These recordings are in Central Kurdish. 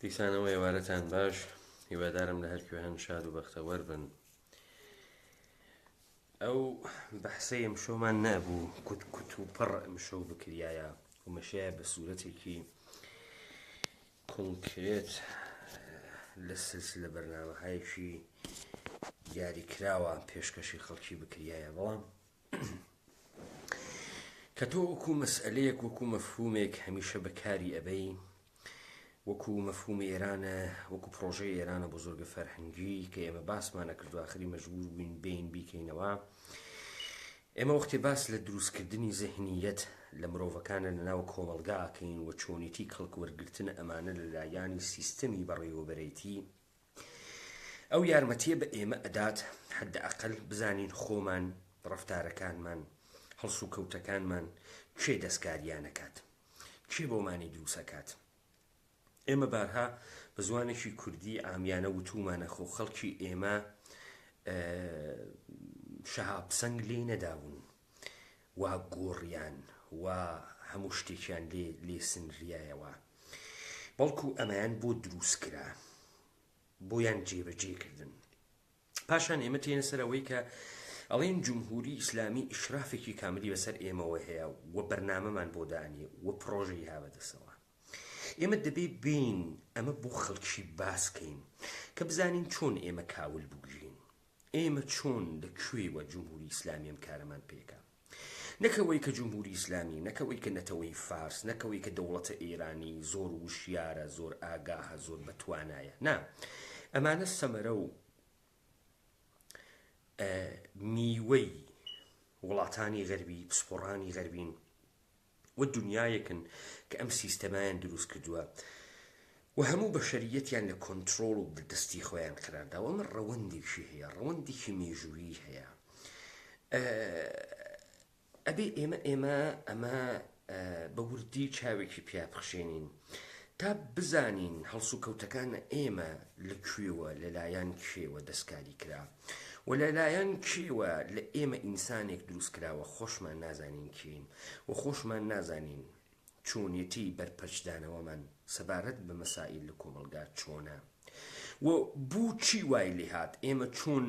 دیسانەوە ئێوارەتان باش، هیوادارم لە هەرکوێ شاد و بەختەوەر بن. ئەو بەحسەی ئەمشۆمان نەبوو کوت و پڕ ئەمشۆ بکریایە و مەشایە بە سوورەتێکی کۆنکرێت لە سلسلە بەرنامەهایەکی دیاریکراوە پێشکەشی خەڵکی بکریایە، بەڵام کە تۆ وەکو مەسئلەیەک وەکو مەفهومێک هەمیشە بەکاری ئەبەی، وەکو مەفهومی ئێرانە، وەکو پرۆژەی ئێرانە بزرگە فەرهەنگی کە ئێمە باسمانە کردو ئاخری مەجبور بووین بین بیکەینەوە. ئێمە وەختی باس لە دروستکردنی زەهنیەت لە مرۆڤەکانە لەناو کۆمەلگاکەین و چۆنیتی کەڵکوەرگرتن ئەمانە لەلایانی سیستەمی بەڕێوەبەرێتی، ئەو یارمەتیە بە ئێمە ئەدات حەدەئەقەل بزانین خۆمان، ڕەفتارەکانمان، هەڵس و کەوتەکانمان کێ دەستکاریانەکات، کێ بۆمانی دروستەکات. ئێمە بارها بە زوانێکی کوردی ئامیانە وتومانە خۆ خەڵکی ئێمە شەهابسەنگ لێ نەداون، وا گۆڕیان، وا هەموو شتێکیان لێ سنریایەوە، بەڵکو ئەمەیان بۆ دروستکرا، بۆیان جێبەجێکردن. پاشان ئێمە تێنە سەرەوەی کە ئەڵێن جمهوری ئیسلامی ئیشرافێکی کاملی بەسەر ئێمەوە هەیە و بەرنامەمان بۆ دانیە و پرۆژەی هابەدەسەوە. ئێمە دەبێ بین ئەمە بۆ خەڵکی باسکەین کە بزانین چۆن ئێمە کاول بگرین، ئێمە چۆن لەکوێوە جمهوری ئیسلامی ئەم کارەمان پێکا، نەکەوەی کە جمهوری ئیسلامی، نەکەوەی کە نەتەوەی فارس، نەکەوەی کە دەوڵەتە ئێرانی زۆر وشیارە، زۆر ئاگاهە، زۆر بەتوانایە. نا، ئەمانە سەمەرە و میوەی وڵاتانی غەربی، پسپۆڕانی غەربین و دنیایەکن کە ئەم سیستەمایان دروست کردووە و هەموو بەشەریەتیان لە کۆنترۆڵ و دەستی خۆیان قرارداوە. ئەمە ڕەوەندێکی هەیە، ڕەوەندێکی مێژووی هەیە. ئەبێ ئێمە بە وردی چاوێکی پیاپخشێنین تا بزانین هەڵس و کەوتەکانە ئێمە لەکوێوە، لەلایەن کێوە دەستکاری کرا و لەلایەن کێوە لە ئێمە ئینسانێک دروست کراوە خۆشمان نازانین کین و خۆشمان نازانین چۆنیەتی بەرپەرچدانەوەمان سەبارەت بە مەسائل لە کۆمەلگا چۆنە و بوو چی وای لێ هات، ئێمە چۆن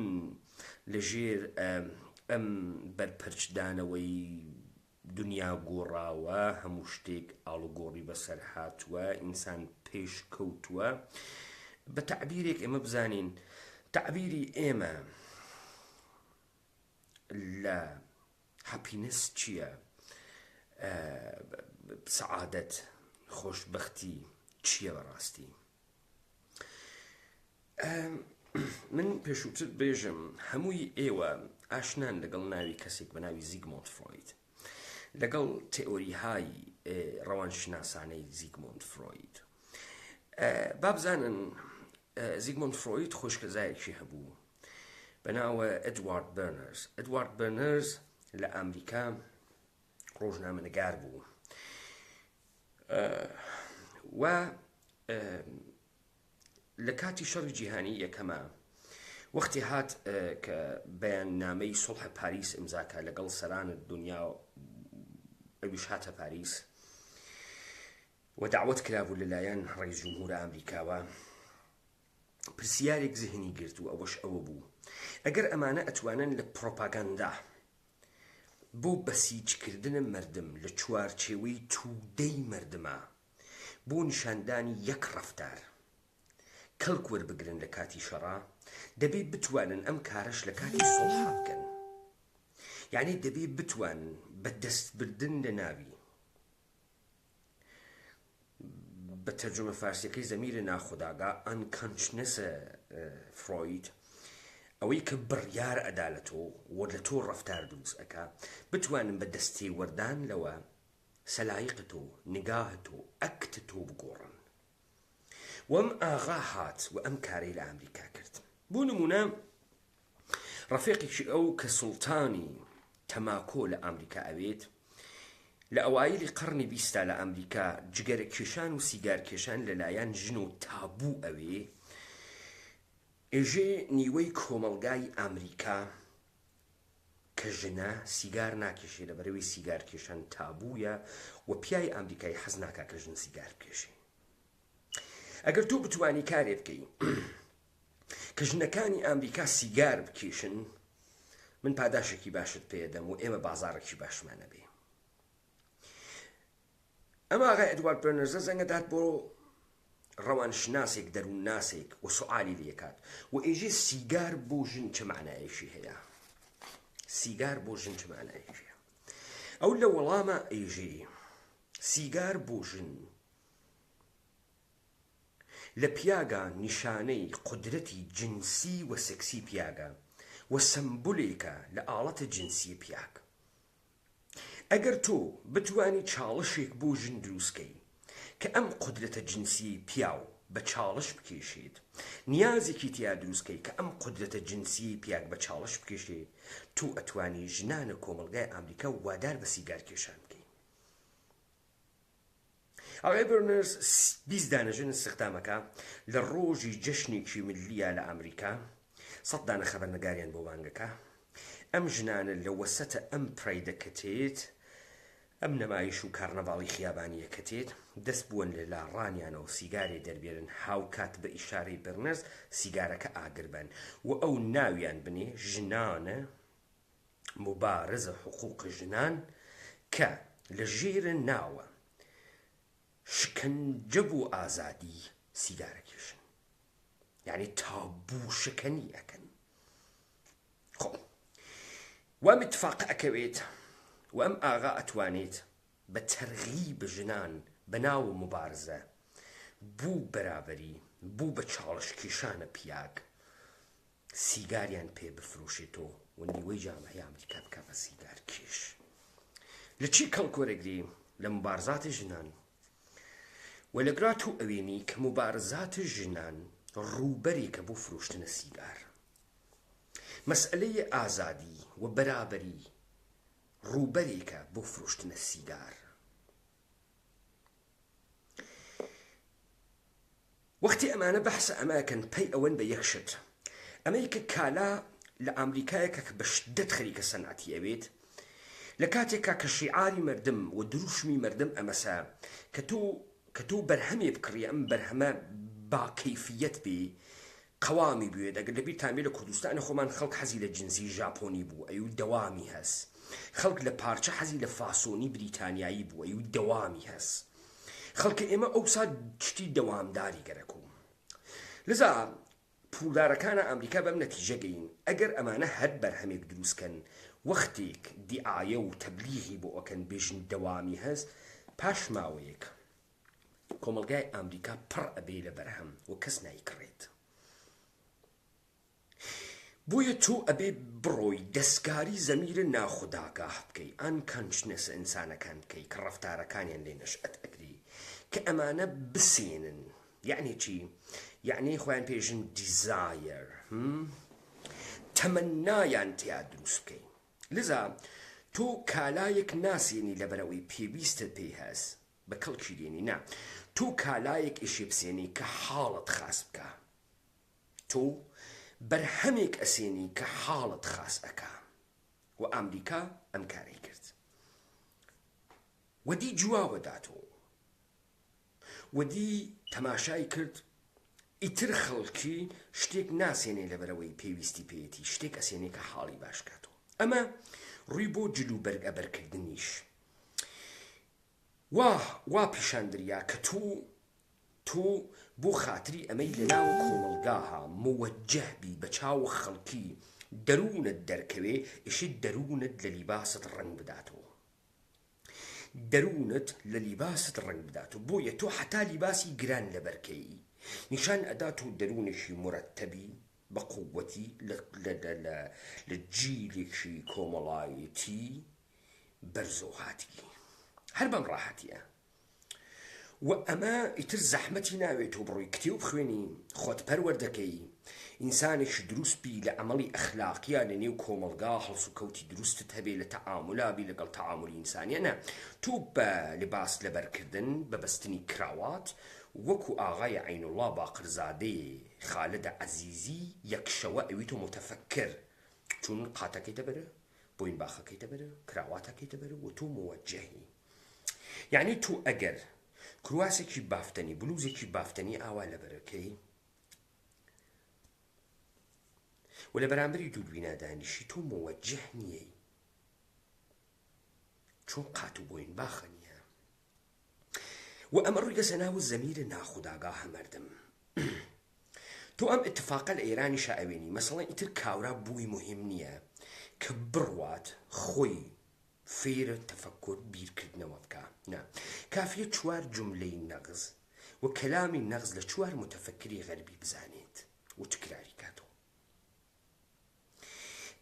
لەژێر ئەم بەرپەرچدانەوەی دنیا گۆڕاوە، هەموو شتێک ئاڵوگۆڕی بەسەر هاتووە، ئینسان پێش کەوتووە. بە تعبیرێک ئێمە بزانین تعبیری ئێمە لە هەپینس چییە، سەعادەت، خۆشبەختی چییە بەڕاستی. من پێشووتر بێژم هەمووی ئێوە ئاشنان لەگەڵ ناوی کەسێک بە ناوی زیگمۆند فرۆید، لەگەڵ تئۆریهای ڕەوانشناسانەی زیگمۆند فرۆید. با بزانن زیگمۆند فرۆید خۆشکەزایەکی هەبوو بە ناوە ئەدوارد بەرنەرز. ئەدوارد بەرنەرز لە ئەمریکا ڕۆژنامەنگار بوو و لە کاتی شەڕی جیهانی یەکەمە وەختی هات کە بەیاننامەی سڵحە پاریس ئیمزاکە لەگەڵ سەرانە دنیا، ئەویش هاتە پاریس و داوەت کرابوو لەلایەن ڕئیس جمهورە ئەمریکاوە. پرسیارێک زهنی گرت و ئەوەش ئەوە بوو ئەگەر ئەمانە ئەتوانن لە پرۆپاگاندا بۆ بەسیجکردنە مردم لە چوارچێوەی توودەی مردمە بۆ نیشاندانی یەک ڕەفتار کەڵک وەربگرن لە کاتی شەڕا، دەبێت بتوانن ئەم کارەش لە کاتی سڵحا بکەن. یعنی دەبێت بتوانن بە دەستبردن لە ناوی، بە تەرجمە فارسیەکەی زەمیرە ناخوداگا ئەنکەنشنەسە فرۆید، ئەوەی کە بڕیار ئەدا لە تۆ و لە تۆ ڕەفتار دروست ئەکا، بتوانن بە دەستی وەردان لەوە سەلایق تۆ، نگاه تۆ، ئەکت تۆ بگۆڕن. و ئەم ئاغا هات و ئەم کارەی لە ئەمریکا کرد. بۆ نمونە ڕەفیقێکی ئەو کە سوڵتانی تەماکۆ لە ئەمریکا ئەوێت، لە ئەوایلی قەرنی بیستا لە ئەمریکا جگەرە کێشان و سیگار کێشان لەلایەن ژن و تابوو ئەوێ، ئێژێ نیوەی کۆمەلگای ئەمریکا کە ژنە سیگار ناکێشێ لەبەرەوەی سیگار کێشان تابوویە و پیای ئەمریکای حەز ناکا کە ژن سیگار بکێشێ. ئەگەر تۆ بتوانی کارێ بکەی کە ژنەکانی ئەمریکا سیگار بکێشن، من پاداشێکی باشت پێدەم و ئێمە بازارێکی باشمانە بێ. ئەمە ئاغای ئەدوارد بەرنەرزە زەنگەدات بۆ ڕەوانشناسێک دەروون ناسێک و سوعالی لێکات و ئێژێ سیگار بۆ ژن چه معنایەکی هەیە؟ سیگار بۆ ژن چه معنایەکی هەیە؟ ئەو لە وەڵامە ئێژێ سیگار بۆ ژن لە پیاگە نیشانەی قودرەتی جنسی و سەکسی پیاگە و سمبولێکە لە ئاڵەتە جنسی پیاک. ئەگەر تۆ بتوانی چاڵشێک بۆ ژن دروستکەی کە ئەم قودرەتە جنسی پیاو بە چاڵش بکێشێت، نیازێکی تیا دروستکەی کە ئەم قودرەتە جنسی پیاک بە چاڵش بکێشێت، تۆ ئەتوانی ژنانە کۆمەڵگای ئەمریکا وادار بە سیگار کێشان بکەی. ئاغای بەرنەرز 20 دانەژن استخدامەکە لە ڕۆژی جەشنێکی ملیە لە ئەمریکا 100 دانە خەبەرنگاریان بۆ بانگەکە. ئەم ژنانە لە وەسەتە ئەم پرەیدە کەتێت، ئەم نەمایش و کارنەڤاڵی خیابانیە کەتێت، دەست بوون لە لاڕانیانەوە سیگارێ دەربێرن، هاوکات بە ئیشارەی بەرنەرز سیگارەکە ئاگر بن و ئەو ناویان بنێ ژنانە مبارزە حقوق ژنان کە لە ژێرە ناوە شکنجە بۆ ئازادی سیگارەکێشن، یعنی تابوو شەکەنی ئەکەن. خۆ وام اتفاق ئەکەوێت و ئەم ئاغا ئەتوانێت بە تەرغیب ژنان بەناو مبارزە بوو بەرابەری بوو بە چاڵشکێشانە پیاک سیگاریان پێ بفرۆشێتەوە و نیوەی جامعەی ئەمریکا بکە بە سیگار کێش. لە چی کەڵکۆرەگری؟ لە مبارزاتی ژنان و لەگرات و ئەوێنی کە مبارزاتی ژنان ڕووبەرێکە بۆ فرۆشتنە سیگار. مەسئلەی ئازادی و بەرابەری ڕووبەرێکە بۆ فرۆشتنە سیگار. وەختی ئەمانە بەحسە ئەماکەن پەی ئەوەن بە یەکشت ئەمەی کە کالا لە ئەمریکایەکە کە بە شدەت خەریکە سەنعەتی ئەوێت، لە کاتێکا کە شیعاری مردم و دروشمی مردم ئەمەسا کە تۆ بەرهەمێ بکڕی ئەم بەرهەمە با کەیفیەت بێ قەوامی بوێت. ئەگەر لەبیر تامێ لە کوردستانە خۆمان خەڵک حەزی لە جنسی ژاپۆنی بوو ئەی و دەوامی هەست، خەڵک لە پارچە حەزی لە فاسۆنی بریتانیایی بوو ئەی و دەوامی هەست، خەڵکە ئێمە ئەوسا شتی دەوامداری گەرەکوم. لذا پولدارەکانە ئەمریکا بەم نەتیجە گەین ئەگەر ئەمانە هەر بەرهەمێک دروستکەن وەختێک دیعایە و تەبلیغی بۆ ئەکەن بێژن دەوامی هەست، پاش ماوەیەک کۆمەڵگای ئەمریکا پڕ ئەبێ لە بەرهەم و کەس نایکڕێت. بۆیە تۆ ئەبێ بڕۆی دەستکاری زەمیرە ناخوداگاه بکەی، ئەن کانشنەسە ئینسانەکان بکەی کە ڕەفتارەکانیان لێ نەشئەت ئەگری کە ئەمانە بسێنن. یعنی چی؟ یعنی خۆیان پێژن دیزایر، تەمەنایان تیا دروست بکەی. لذا تۆ کالایەک ناسێنی لەبەرەوەی پێویستت پێی هەست بە کەڵکی دێنی، نا تۆ کالایەک ئیشێ بسێنی کە حاڵت خاس بکە، تۆ بەرهەمێک ئەسێنی کە حاڵت خاس ئەکا و ئەمریکا ئەم کارەی کرد. وەدی جواوەداتۆ وەدی تەماشای کرد ئیتر خەڵکی شتێک ناسێنێ لەبەرەوەی پێویستی پێیەتی، شتێک ئەسێنێ کە حاڵی باش کاتەوە. ئەمە ڕووی بۆ جلو بەرگەبەرکردنیش وا پیشاندریا کە تۆ بۆ خاتری ئەمەی لەناو کۆمەڵگاها موەجه بی بە چاو خەڵکی دەروونت دەرکەوێ، ئیشت دەروونت لە لیباست ڕنگ بداتەوە، دەروونت لە لیباست ڕنگ بداتەوە. بۆیە تۆ حتا لیباسی گران لەبەرکەی نیشان ئەدات و دەروونێکی مرەتەبی بە قووەتی لە جیلێکی کۆمەڵایەتی بەرزۆهاتی هەر بەم ڕاحەتیە. و ئەمە ئیتر زەحمەتی ناوێت و بڕۆی کتێب بخوێنی خۆت پەروەردەکەی ئینسانێکی دروست بی لە ئەمەڵی ئەخلاقیە لە نێو کۆمەڵگا هەڵس و کەوتی دروستت هەبێ لە تەعاملابی لەگەڵ تەعاملی ئینسانیە، نە تۆ بە لباس لەبەرکردن بە بەستنی کراوات وەکو ئاغای عینوڵڵا باقرزادەی خالدە عەزیزی یەکشەوە ئەویتۆ متەفەکر، چون قاتەکەی دەبەرە، بۆین باخەکەی دەبەرە، کراواتەکەی دەبەرە و تۆ موەجهی. یعنی تۆ ئەگەر کرواسێکی بافتنی بلوزێکی بافتنی ئاوا لە بەرەکەی و لە بەرامبەری دوودوینە دانیشی تۆ مۆوەجه نییەی چۆن قات و بۆین باخە نییە و ئەمە ڕوویگەسە ناو زەمیرە ناخوداگا هەمەردم تۆ ئەم اتفاقە لە ئێرانیشە ئەوێنی مەسەڵەن ئیتر کاورا بووی مهم نییە کە بڕوات خۆی فێرە تەفەکر بیرکردنەوە بکە نا کافیە 4 جملەی نەغز و کەلامی نەغز لە 4 متەفەکری غەربی بزانێت و تکراری کاتەوە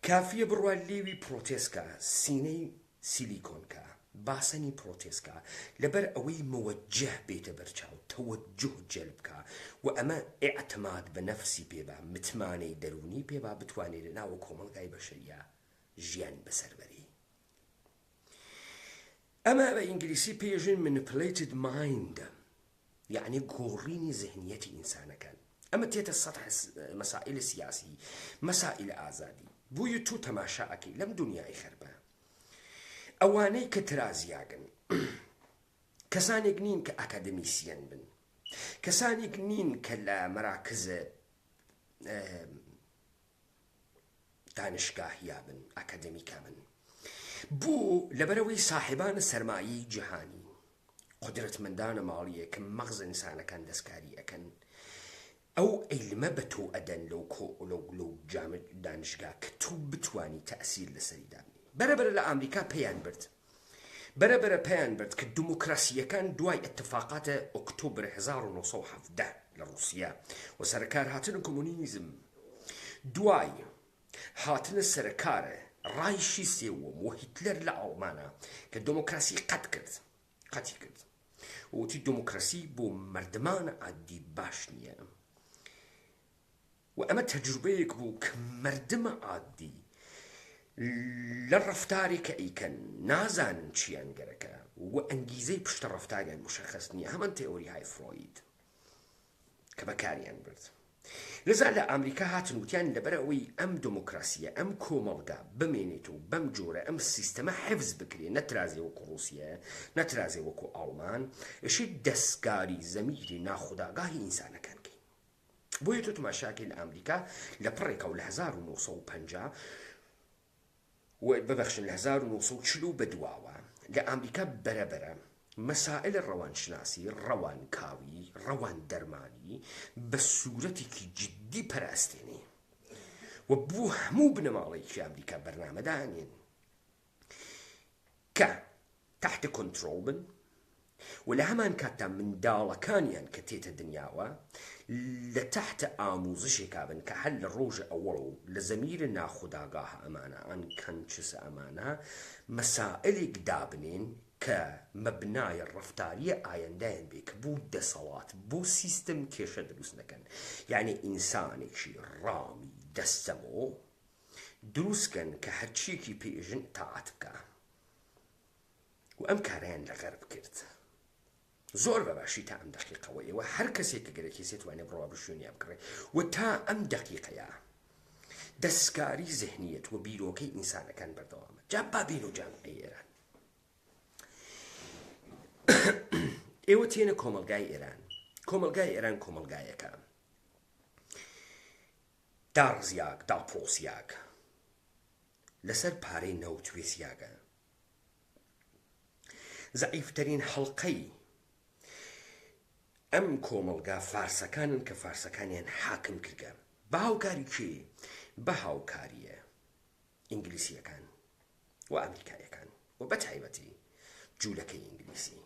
کافیە بڕوات لێوی پرۆتێسکە سینەی سیلیکۆنکە باسەنی پرۆتێسکە لەبەر ئەوەی مەوەجه بێتە بەرچاو تەوەجه جەلبکە و ئەمە ئێعتماد بە نەفسی پێبا متمانەی دەرونی پێبا بتوانێت لە ناوە کۆمەڵگای بەشەریە ژیان بەسەربەری ئەمە بە ئینگلیسی پێژن manipulated mind یعنی گۆڕینی ذهنیەتی ئینسانەکان ئەمە تێتە سەطح مەسائل سیاسی مەسائل ئازادی بووی تو تەماشاکەی لەم دنیای خەربە ئەوانەی کە ترازیاگن کەسانێک نین کە ئاکادمیسیەن بن کەسانێک نین کە لە مەراکزە دانشگاهیا بن ئاکادمیکا بن بوو لەبەرەوەی ساحبانە سەرمایەی جیهانی قودرەتمەندانە ماڵیە کە مەغز ئینسانەکان دەستکاری ئەکەن ئەو ئەیلمە بە تۆ ئەدەن لەو جامە دانشگا کە تۆ بتوانی تەئسیر لەسەری دابنی بەرەبەرە لە ئامریکا پێیان برد بەرەبەرە پێیان برد کە دیموکراسیەکان دوای ئەتفاقاتە ئۆکتۆبر 1970 لە رووسیا و سەرکار هاتنە کۆمونیزم دوای هاتنە سەرکارە ڕایشی سێوەم و هیتلەر لە ئەڵمانە کە دموکراسی قەتی کرد وتی دموکراسی بۆ مردمانە عادی باش نییە و ئەمە تەجروبەیەک بوو کە مردمە عادی لە ڕەفتارێک کە ئەیکەن نازانن چیان گەرەکە و ئەنگیزەی پشتە ڕەفتاریان مشەخەص نییە هەمان تێۆری های فرۆید کە بەکاریان برد لەزا لە ئامریکا هاتن وتیان لەبەرەوەی ئەم دموکراسیە ئەم کۆمەڵگا بمێنێت و بەم جۆرە ئەم سیستەمە حفز بکرێ نەترازێ وەکو رووسیە نەترازێ وەکو ئاڵمان ئەشی دەستکاری زەمیری ناخوداگاهی ئینسانەکان کەین بۆیە تۆ تماشاکەی لە ئامریکا لە پڕێکە و لە 1950 ببەخشن لە 1940 بەدواوە لە ئامریکا بەرەبەرە مەسائل ڕەوانشناسی ڕەوانکاوی ڕەوان دەرمانی بە سوورەتێکی جدی پەراستێنێ و بوو هەموو بنەماڵێکی ئەمریکا بەرنامەدانێن کە تحت کۆنتڕۆڵ بن و لە هەمان کاتتا منداڵەکانیان کە تێتە دنیاوە لە تحت ئاموزشێکا بن کە هەر لە ڕۆژە ئەوەڵ و لە زەمیرە ناخوداگاه ئەمانە ئەنکەنچسە ئەمانە مەسائلێک دابنێن کە مەبنای ڕەفتاریە ئایندەیان بێ کە بوو دەسەڵات بۆ سیستم کێشە دروست نەکەن یعنی ئینسانێکی ڕامی دەستەمۆ دروستکەن کە هەرچیەکی پێژن تاعات بکە و ئەم کارەیان لە غەرب کرد زۆر بەباشی تا ئەم دەقیقەوەیەوە هەر کەسێک کە گەرەکی سێتوانێ بڕوا بشوێنیا بکڕێ و تا ئەم دەقیقەیە دەستکاری ذهنیەت و بیرۆکەی ئینسانەکان بەردەوامە جا بابین و جامعەی ئێران ئێوە تێنە کۆمەلگای ئێران کۆمەلگایەکە داڕزیاک داپۆسیاک لەسەر پارەی نەوتوێسیاگە زەعیفترین هەڵقەی ئەم کۆمەلگا فارسەکانن کە فارسەکانیان حاکم کردە بە هاوکاری کێ بە هاوکاریە ئینگلیسیەکان و ئەمریکایەکان و بە تایبەتی جوولەکەی ئینگلیسی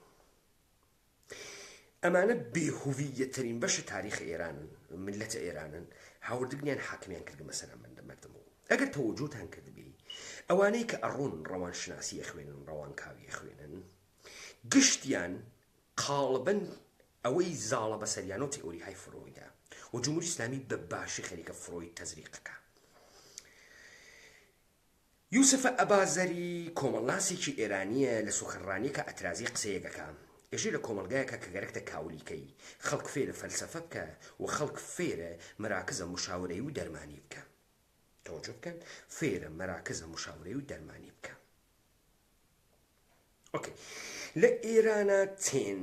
ئەمانە بێهویەترین بەشە تاریخی ئێرانن ملەتە ئێرانن هاوردگنیان حاکمیان کردە مەسەلا مردمەوە ئەگەر تەوەجۆتان کردبێ ئەوانەی کە ئەڕۆن ڕەوانشناسی خوێنن ڕەوانکاوی خوێنن گشتیان قاڵبن ئەوەی زاڵە بەسەریان و تئۆری های فرۆیدا و جمهوری ئیسلامی بە باشی خەریکە فرۆید تەزریقەکە یوسف ئەبازەری کۆمەڵناسێکی ئێرانیە لە سوخەنڕانیە کە ئەترازی قسەیەکەکە ئێژێ لە کۆمەلگایەکە کە گەرەکتە کاولیکەی خەڵک فێرە فەلسەفە بکە و خەڵک فێرە مەراکزە مشاورەی و دەرمانی بکە تەوەجۆ بکەن فێرە مەراکزە مشاورەی و دەرمانی بکە ئۆکێ لە ئێرانە تێن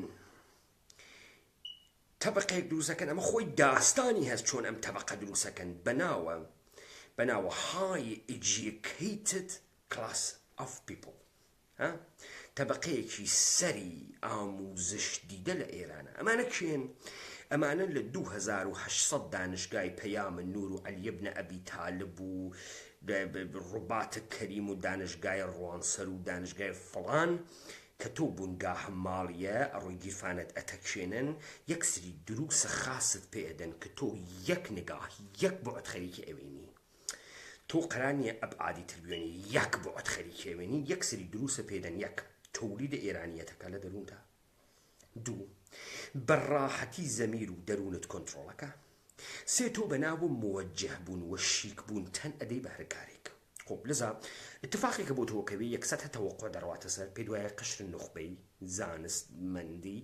طبقەیەک دروستەکەن ئەمە خۆی داستانی هەست چۆن ئەم طبقە دروستەکەن بەناوە high educated class of people طبقەیەکی سەری ئاموزش دیدە لە ئێرانە ئەمانە کێن ئەمانە لە 2800 دانشگای پەیام نور و عەلی بن ئەبی تالب و ڕوبات کەریم و دانشگای ڕوانسەر و دانشگای فڵان کە تۆ بوونگاهە ماڵیە ئەڕۆی گیرفانت ئەتەکشێنن یەک سری دروسە خاست پێدەن کە تۆ یەک نگاه یەک بۆت خەریکی ئەوێنی تۆ قەرانیە ئەبعادی تربیێنی یەک بۆت خەریکی ئەوێنی یەک سری دروسە پێدەن یەک تەولیدە ئێرانیەتەکە لە دەرووندا دوو بەڕاحەتی زەمیر و دەروونت کۆنتڕۆڵەکە سێ تۆ بەناو موەجه بوون و شیک بوون تەن ئەدەی بە هەر کارێک خۆب لەزا اتفاقێکە بۆ تۆکەوێ یەکسەد هەتەوەقع دەڕواتە سەر پێ دوایە قشر نوخبەی زانستمەندی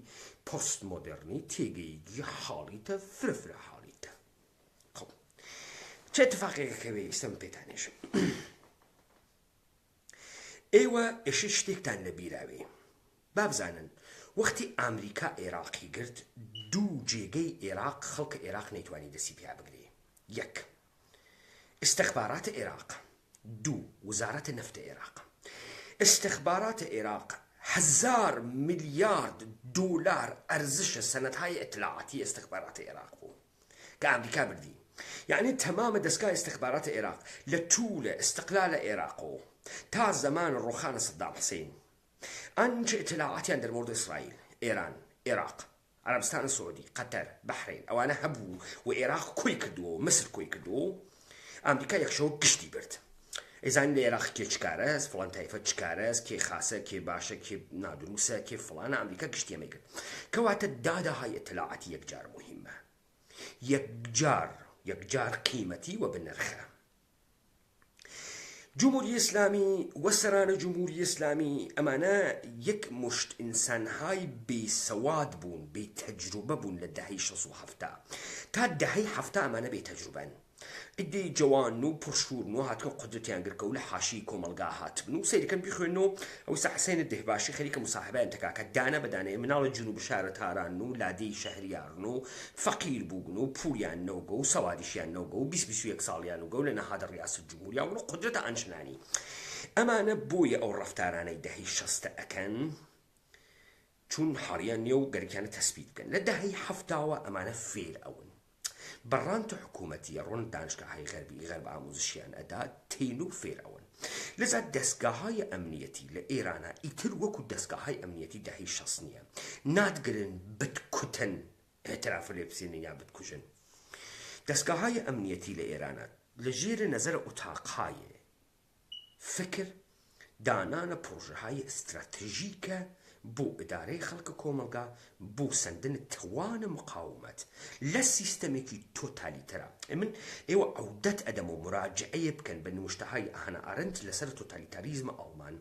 پۆست مۆدێرنی تێگەیگی حاڵیتە فرەفرە حاڵیتە خۆ چه اتفاقێکەکەوێ ئێستە من پێتانێژم ئێوە ئێشە شتێکتان لە بیراوێ با بزانن وەختی ئامریکا عێراقی گرت دوو جێگەی عێراق خەڵکە عێراق نەیتوانی دەستی پیا بگرێ یەک استخبارات عێراق دوو وزارەتە نەفتە عێراق استخباراتە عێراق 1000 ملیارد دۆلار ئەرزشە سەنەدهای ئەتلاعاتی استخباراتە عێراق بوو کە ئامریکا بردی یعنی تەمامە دەستگای استخباراتە عێراق لە توولە استقلالە عێراقەوە تا زەمان ڕۆخانە سەدام حوسێن ئەنچە ئەتلاعاتیان دەربۆرد ئیسرائیل ئێران عێراق عەرەبستان سعودی قەتەر بەحرین ئەوانە هەبوو و عێراق کۆی کردووە مسر کۆی کردووە ئامریکا یەکشەوە گشتی برد ئەیزان لە عێراق کێ چکارە هەست فڵان تایفە چکارە هەست کێ خاسە کێ باشە کێ نادرووسە کێ فڵانە ئەمریکا گشتی ئەمەی کرد کەواتە داداهای ئەتلاعاتی یەکجار مهمە یەکجار قیمەتی و بنرخە جمهوری ئیسلامی وەسەرانە جمهوری ئیسلامی ئەمانە یەک مشت ئینسانهای بێسەواد بوون بێتەجروبە بوون لە دەهەی 1970 تا دەهەی 70 ئەمانە بێتەجروبەن ئیدەی جوان و پرشورن و هاتکە قدرەتیان گرکە و لە حاشی کۆمەلگا هاتبن و سەیرەکەم بیخوێنەوە ئەوسا حسێنە دەهباشی خەریکە مساحبەیان تەکاکە دانە بەدانەیە مناڵە جنوب شارەتاران و لادەی شەهریارن و فەقیر بوون و پوریان نەوگە و سەوادیشیان نەوگە و 20-21 ساڵیان وگە و لە نەهادە ڕیاست جمهوریان و قدرەتە ئەنجنانی ئەمانە بۆیە ئەو ڕەفتارانەی دەهەی 60 ئەکەن چون حاریان نییە و گەرکیانە تەسبیت بکەن لە دەهەی 70 ئەمانە فێر ئەون بەڕانتە حکوومەتی ڕۆن دانشگاهای غەربی غەرب ئاموزشیان ئەدا تین و فێر ئەون لەزا دەستگاهای ئەمنیەتی لە ئێرانە ئیتر وەکو دەستگاهای ئەمنیەتی دەهەی 60 نییە نادگرن بتکوتن اعتراف لێ بسێنن یا بتکوژن دەستگاهای ئەمنیەتی لە ئێرانە لە ژێرە نەزەرە ئوتاقایە فکر دانانە پرۆژەهای استراتیژیکە بۆ ئیدارەی خەڵکە کۆمەلگا بۆ سندن توانە مقاومەت لە سیستەمێکی تۆتالیتەرە من ئێوە ئەودەت ئەدەم و مراجعەیە بکەن بە نوشتەهای ئاهەنە ئارەنت لەسەر تۆتالیتاریزمە ئەڵمان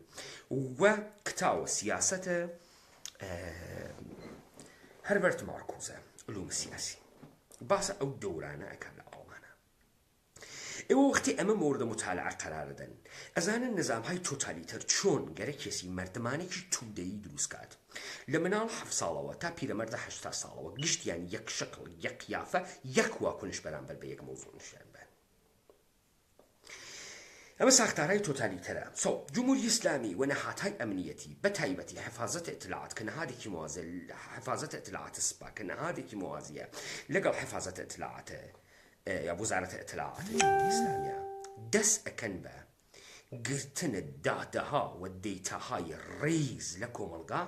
و کتاوە سیاسەتە هەربەرت مارکوزە علوم سیاسی باسە ئەو دەورانە ئەکات لە ئەڵمانە ئێوە وەختی ئەمە مۆردە مطالعە قەرارەدەن ئەزانن نظامهای تۆتالیتەر چۆن گەرە کێسی مەردمانێکی تودەیی دروستکات لە مناڵ 7 ساڵەوە تا پیرەمەردە 80 ساڵەوە گشتیان یەک شکڵ یەک قیافە یەک واکنش بەرامبەر بە یەک مۆزوع نیشان بن ئەمە ساختارهای تۆتالیتەرە جمهوری ئیسلامی و نەهادهای ئەمنیەتی بە تایبەتی حفاظەتە ئیطلاعات کە نەهادێکی موازە حفاظەتە ئیطلاعات سپا کە نەهادێکی موازیە لەگەڵ حفاظەتە ئیطلاعاتە یا وزارەتە ئیطلاعات جمهوری ئیسلامیە دەست ئەکەن بە گرتنە دادەها و دەیتاهای ڕێز لە کۆمەلگا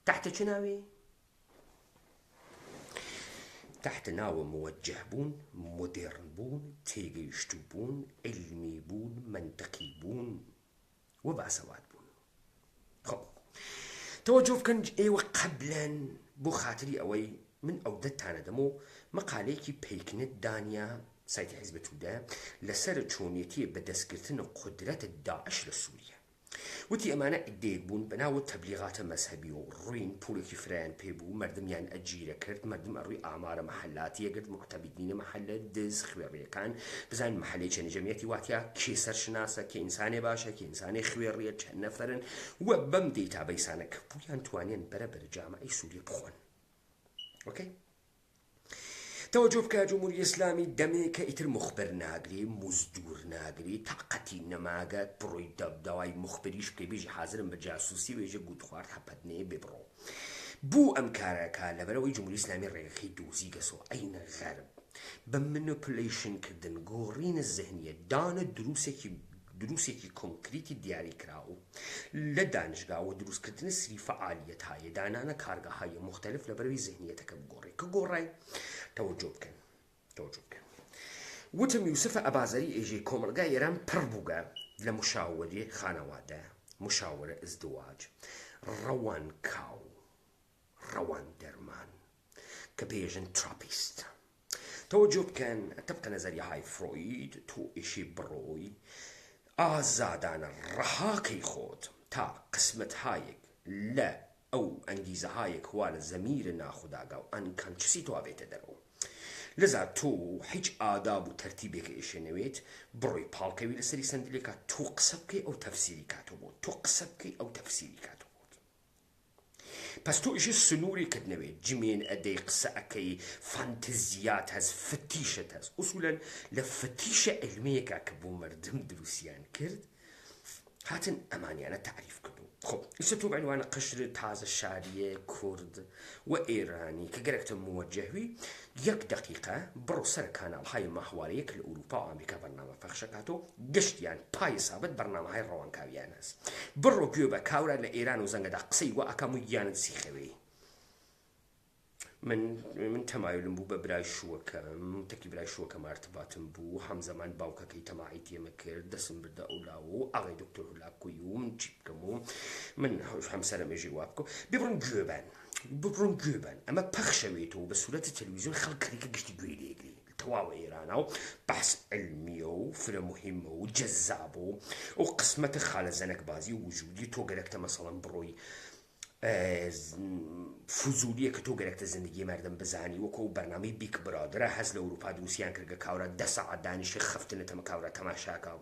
تحت چ ناوێ؟ تحت ناوە موەجه بوون مۆدێرن بوون تێگەیشتوو بوون علمی بوون منطقی بوون و باسەواد بوون خۆ تەوەجۆ بکەن ئێوە قەبلەن بۆ خاتری ئەوەی من ئەودەتتانەدەم و مەقالەیەکی پەیکنت دانیا سایتی حیزب توودە لەسەر چۆنیەتی بەدەستگرتن قدرەتە داعش لە سووریا وتی ئەمانە ئیدێک بوون بەناوە تەبلیغاتە مەزهەبی و ڕووین پوڵێکی فرایان پێبوو مردمیان ئەجیرە کرد مردم ئەڕووی ئامارە مەحەلاتی ئەگرت مقتەبیدینە مەحەلە دز خوێڕیەکان بزان مەحەلەی چەند جەمیەتی واتیا کێ سەرشناسە کێ ئینسانێ باشە کێ ئینسانێ خوێڕیە چەند نەفەرن و بەم دەیتابەیسانە کە پویان توانێن بەرەبەر جامعەی سووریا بخۆن ئۆکەی توجه بکە جمهوری ئیسلامی دەمێکە ئیتر مخبر ناگری مزدور ناگری تاقەتی نەماگات بڕۆی داوای مخبریش بکەی بێژی حازرم بە جاسووسی وێژە گوت خوارد هەپەتنێ بێ بڕۆ بوو ئەم کارەکە لەبەرەوەی جمهوری ئیسلامی ڕێگەکەی دۆزی گەسۆ ئەینە غەرب بە منۆپلیشنکردن گۆڕینە زەهنیە دانە دروسێکی کۆنکریتی دیاری کراوە لە دانشگاوە دروستکردنە سری فعالیەت هەیە دانانە کارگەهای مختلف لەبەرەوەی زەهنیەتەکە بگۆڕێ کە گۆڕای توجه بکەن وتم یوسفە ئەبازەری ئێژەی کۆمەلگای ئێران پڕ بووگە لە مشاوەری خانەوادە مشاورە ئزدواج ڕەوان کاو ڕەوان دەرمان کە پێژن تراپیست توجه بکەن طبق نظریه های فروید تو ئیشی بڕۆی ئازادانە ڕەهاکەی خۆت تا قسمت هایەک لە ئەو ئەنگیزە هایەک وا لە زەمیرە ناخوداگا و ئەنکانچسی تۆ بێتە دەرەوە لەذا تۆ هیچ ئاداب و تەرتیبێکە ئێشێنەوێت بڕۆی پاڵکەوی لەسەری سندلێکە تۆ قسە بکەی ئەو تەفسیری کاتۆ بۆ تۆ قسە بکەی ئەو تەفسیری کاتۆ پس تۆ ئیشی سنووری کردنەوێت جمێن ئەدەی قسە ئەەکەی فانتزیات هەست فتیشت هەست ئوسوولەن لە فتیشە علمەیەکە کە بۆ مردم دروستیان کرد هاتن ئەمانیانە تعریف کردو خب ئیسە تۆ بعنوانە قشر تازە شاریە کورد و ئێرانی کە گەرەکتە موەجهوی یەک دقیقە بڕۆ سەر کاناڵهای ماهوارەیەک لە ئوروپا و ئەمریکا بەرنامە پەخشەکاتۆ گەشتیان پای سابت بەرنامەهای ڕەوانکاویان هەست بڕۆ گوێ بە کاورە لە ئێران و زەنگەدا قسەی وە ئەکەم و گیانت سیخەوەی من تەمایلم بوو بە برای شووەکەم تەکی برای شووەکەم ارتباطم بوو هەمزەمان باوکەکەی تەماعی تێمە کرد دەسم بردە ئەولاوە و ئاغای دکتۆر هولاکوی و من چی بکەم و من هەمسەرەمێژی وا بکە ببڕۆن گوێبان ئەمە پەخشەوێتەوە بە سوورەتی تەلەڤیزیۆن خەڵکەریکە گشتی گوێی لێگری تەواوە ئێرانە و بەحس علمیە و فرە مهمە و جەزابە و ئەو قسمەتە خالەزەنەک بازی و وجودی تۆ گەرەکتە مەسەڵەن بڕۆی فوزولیە کە تۆ گەرەکتە زندگی مردم بزانی وەکو بەرنامەی بیک برادرە هەز لە ئەوروپا دروستیان کردگە کاورە 10 ساعت دانیشە خەفتنەتەمە کاورە تەماشاکە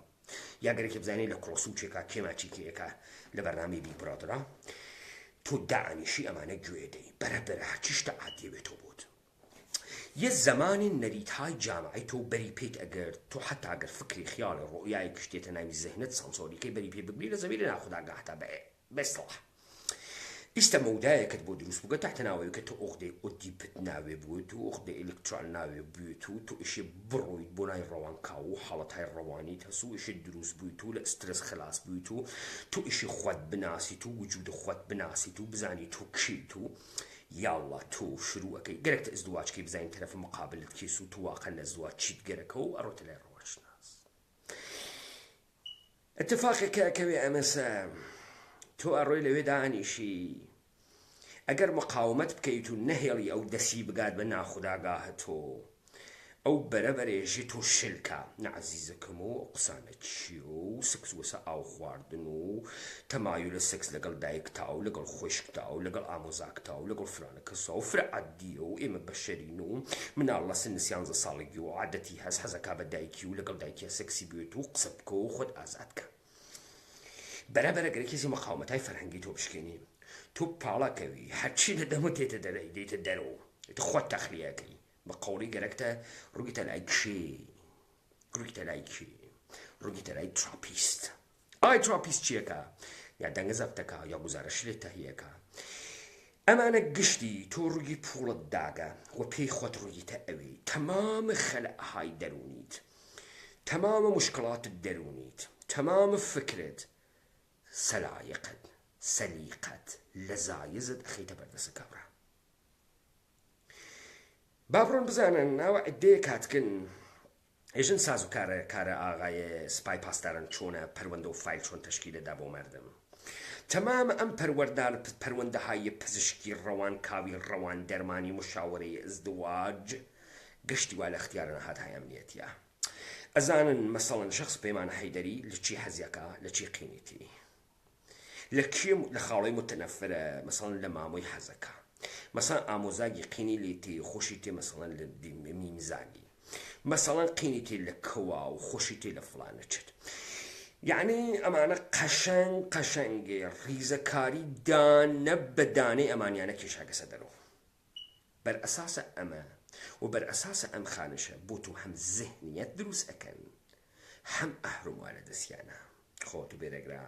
یا گەرەکی بزانێ لە کڕۆسوچێکە کێماچیکەیەکە لە بەرنامەی بیک برادرە تۆ دانیشی ئەمانە گوێدەی بەرەبەرە هەچیشتە عادیێوێتەوە بۆت یە زمانی نەریتهای جامعی تۆ بەری پێیت ئەگەر تۆ حتا ئەگەر فکری خیاڵی ڕۆیای کشتێتە ناوی زەهنت سەنسۆریکەی بەری پێ بگری لە زەویرە ناخوداگاهتا بەسڵە ئیستا مەودایەکەت بۆ دروست بووگە تحتە ناوەیە کە تۆ ئۆخدەی ئۆدیپت ناوێ بوویت و ئۆخدەی ئێلکترال ناوێ بوویت و تۆ ئیشێ بڕۆیت بۆ نای ڕەوانکاو و حاڵەتهای ڕەوانیت هەسوو ئیشێ دروست بوویت و لە ئسترس خلاص بوویت و تۆ ئیشی خۆت بناسیت و وجود خۆت بناسیت و بزانی تۆ کیت و یاڵڵا تۆ شروعەکەی گەرەکتە ئەزدواجکەی بزانین تەرەف مقابلت کێس و تو واقع لە ئەزدواج چیت گەرەکە و ئەڕۆتە لای ڕەوانشناس اتفاقێکە ئەکەوێ ئەمەسە تۆ ئەڕۆی لەوێ دانیشی ئەگەر مقاومەت بکەیت و نەهێڵی ئەو دەسی بگات بە ناخوداگاهە تۆ ئەو بەرەبەرێژی تۆ شلکە نەعەزیزەکەم و قسانە چیە و سکس وەسە ئاو خواردن و تەمایل لە سکس لەگەڵ دایکتا و لەگەڵ خۆشکتا و لەگەڵ ئامۆزاکتا و لەگەڵ فرانە کەسا و فرە عەدیە و ئێمە بەشەرین و مناڵ لە سن 13 ساڵێکی و عادەتی هەست حەزەکا بە دایکی و لەگەڵ دایکیە سکسی بوێت و قسە بکە و خۆت ئازادکە بەرەبەرە گەرە کەسی مەقاومەتای فەرهەنگی تۆ بشکێنی تۆ پاڵەکەوی هەرچی لە دەمت تێتە دەرەی دێتە دەرەوە خۆت تەخلیەکەی بە قەوڵی گەرەکتە ڕووگیتە لای ڕووگیتە لای تراپیست ئای تراپیست چیەکە یا دەنگە زەبتەکە یا گوزارە شلێت تەهیەکە ئەمانە گشتی تۆ ڕووگی پوڵت داگە و پێی خۆت ڕووگیتە ئەوێ تەمامە خەلەهای دەرونیت تەمامە مشکڵاتت دەرونیت تەمامە فکرت سەلایقت سەلیقەت لەزایزت ئەخەیتە بەردەسە کەڕە با بڕۆن بزانن ناوە عدەیە کاتکن ئێژن ساز و کارە ئاغای سپای پاسداران چۆنە پەروەندە و فایل چۆن تەشکیلەدا بۆ مردم تەمامە ئەم پەروەندەهای پزیشکی ڕەوانکاوی ڕەوان دەرمانی مشاوەرەی ئەزدواج گشتی وا لە اختیارە نەهاتهای ئەمنیەتیە ئەزانن مەسەڵەن شەخص پەیمانە حەیدەری لە چی حەزیەکە لە چی قینیتی لە خاڵەی متەنەفرە مەسەڵەن لە مامۆی حەزەکە مەسەڵەن ئامۆزاگی قینی لێ تێ خۆشی تێ مەسەڵەن لە میمزاگی مەسەڵەن قینی تێ لە کەوا و خۆشی تێ لە فڵانە چێت یعنی ئەمانە قەشەنگێ ڕیزەکاری دانە بە دانەی ئەمانیانە کێشاگەسە دەرەوە بەر ئەساسە ئەمە وبەرئەساسە ئەم خانشە بۆ تو هەم زهنیەت دروست ئەکەن هەم ئەهروموا لە دەستیانە خۆت بێرەگرا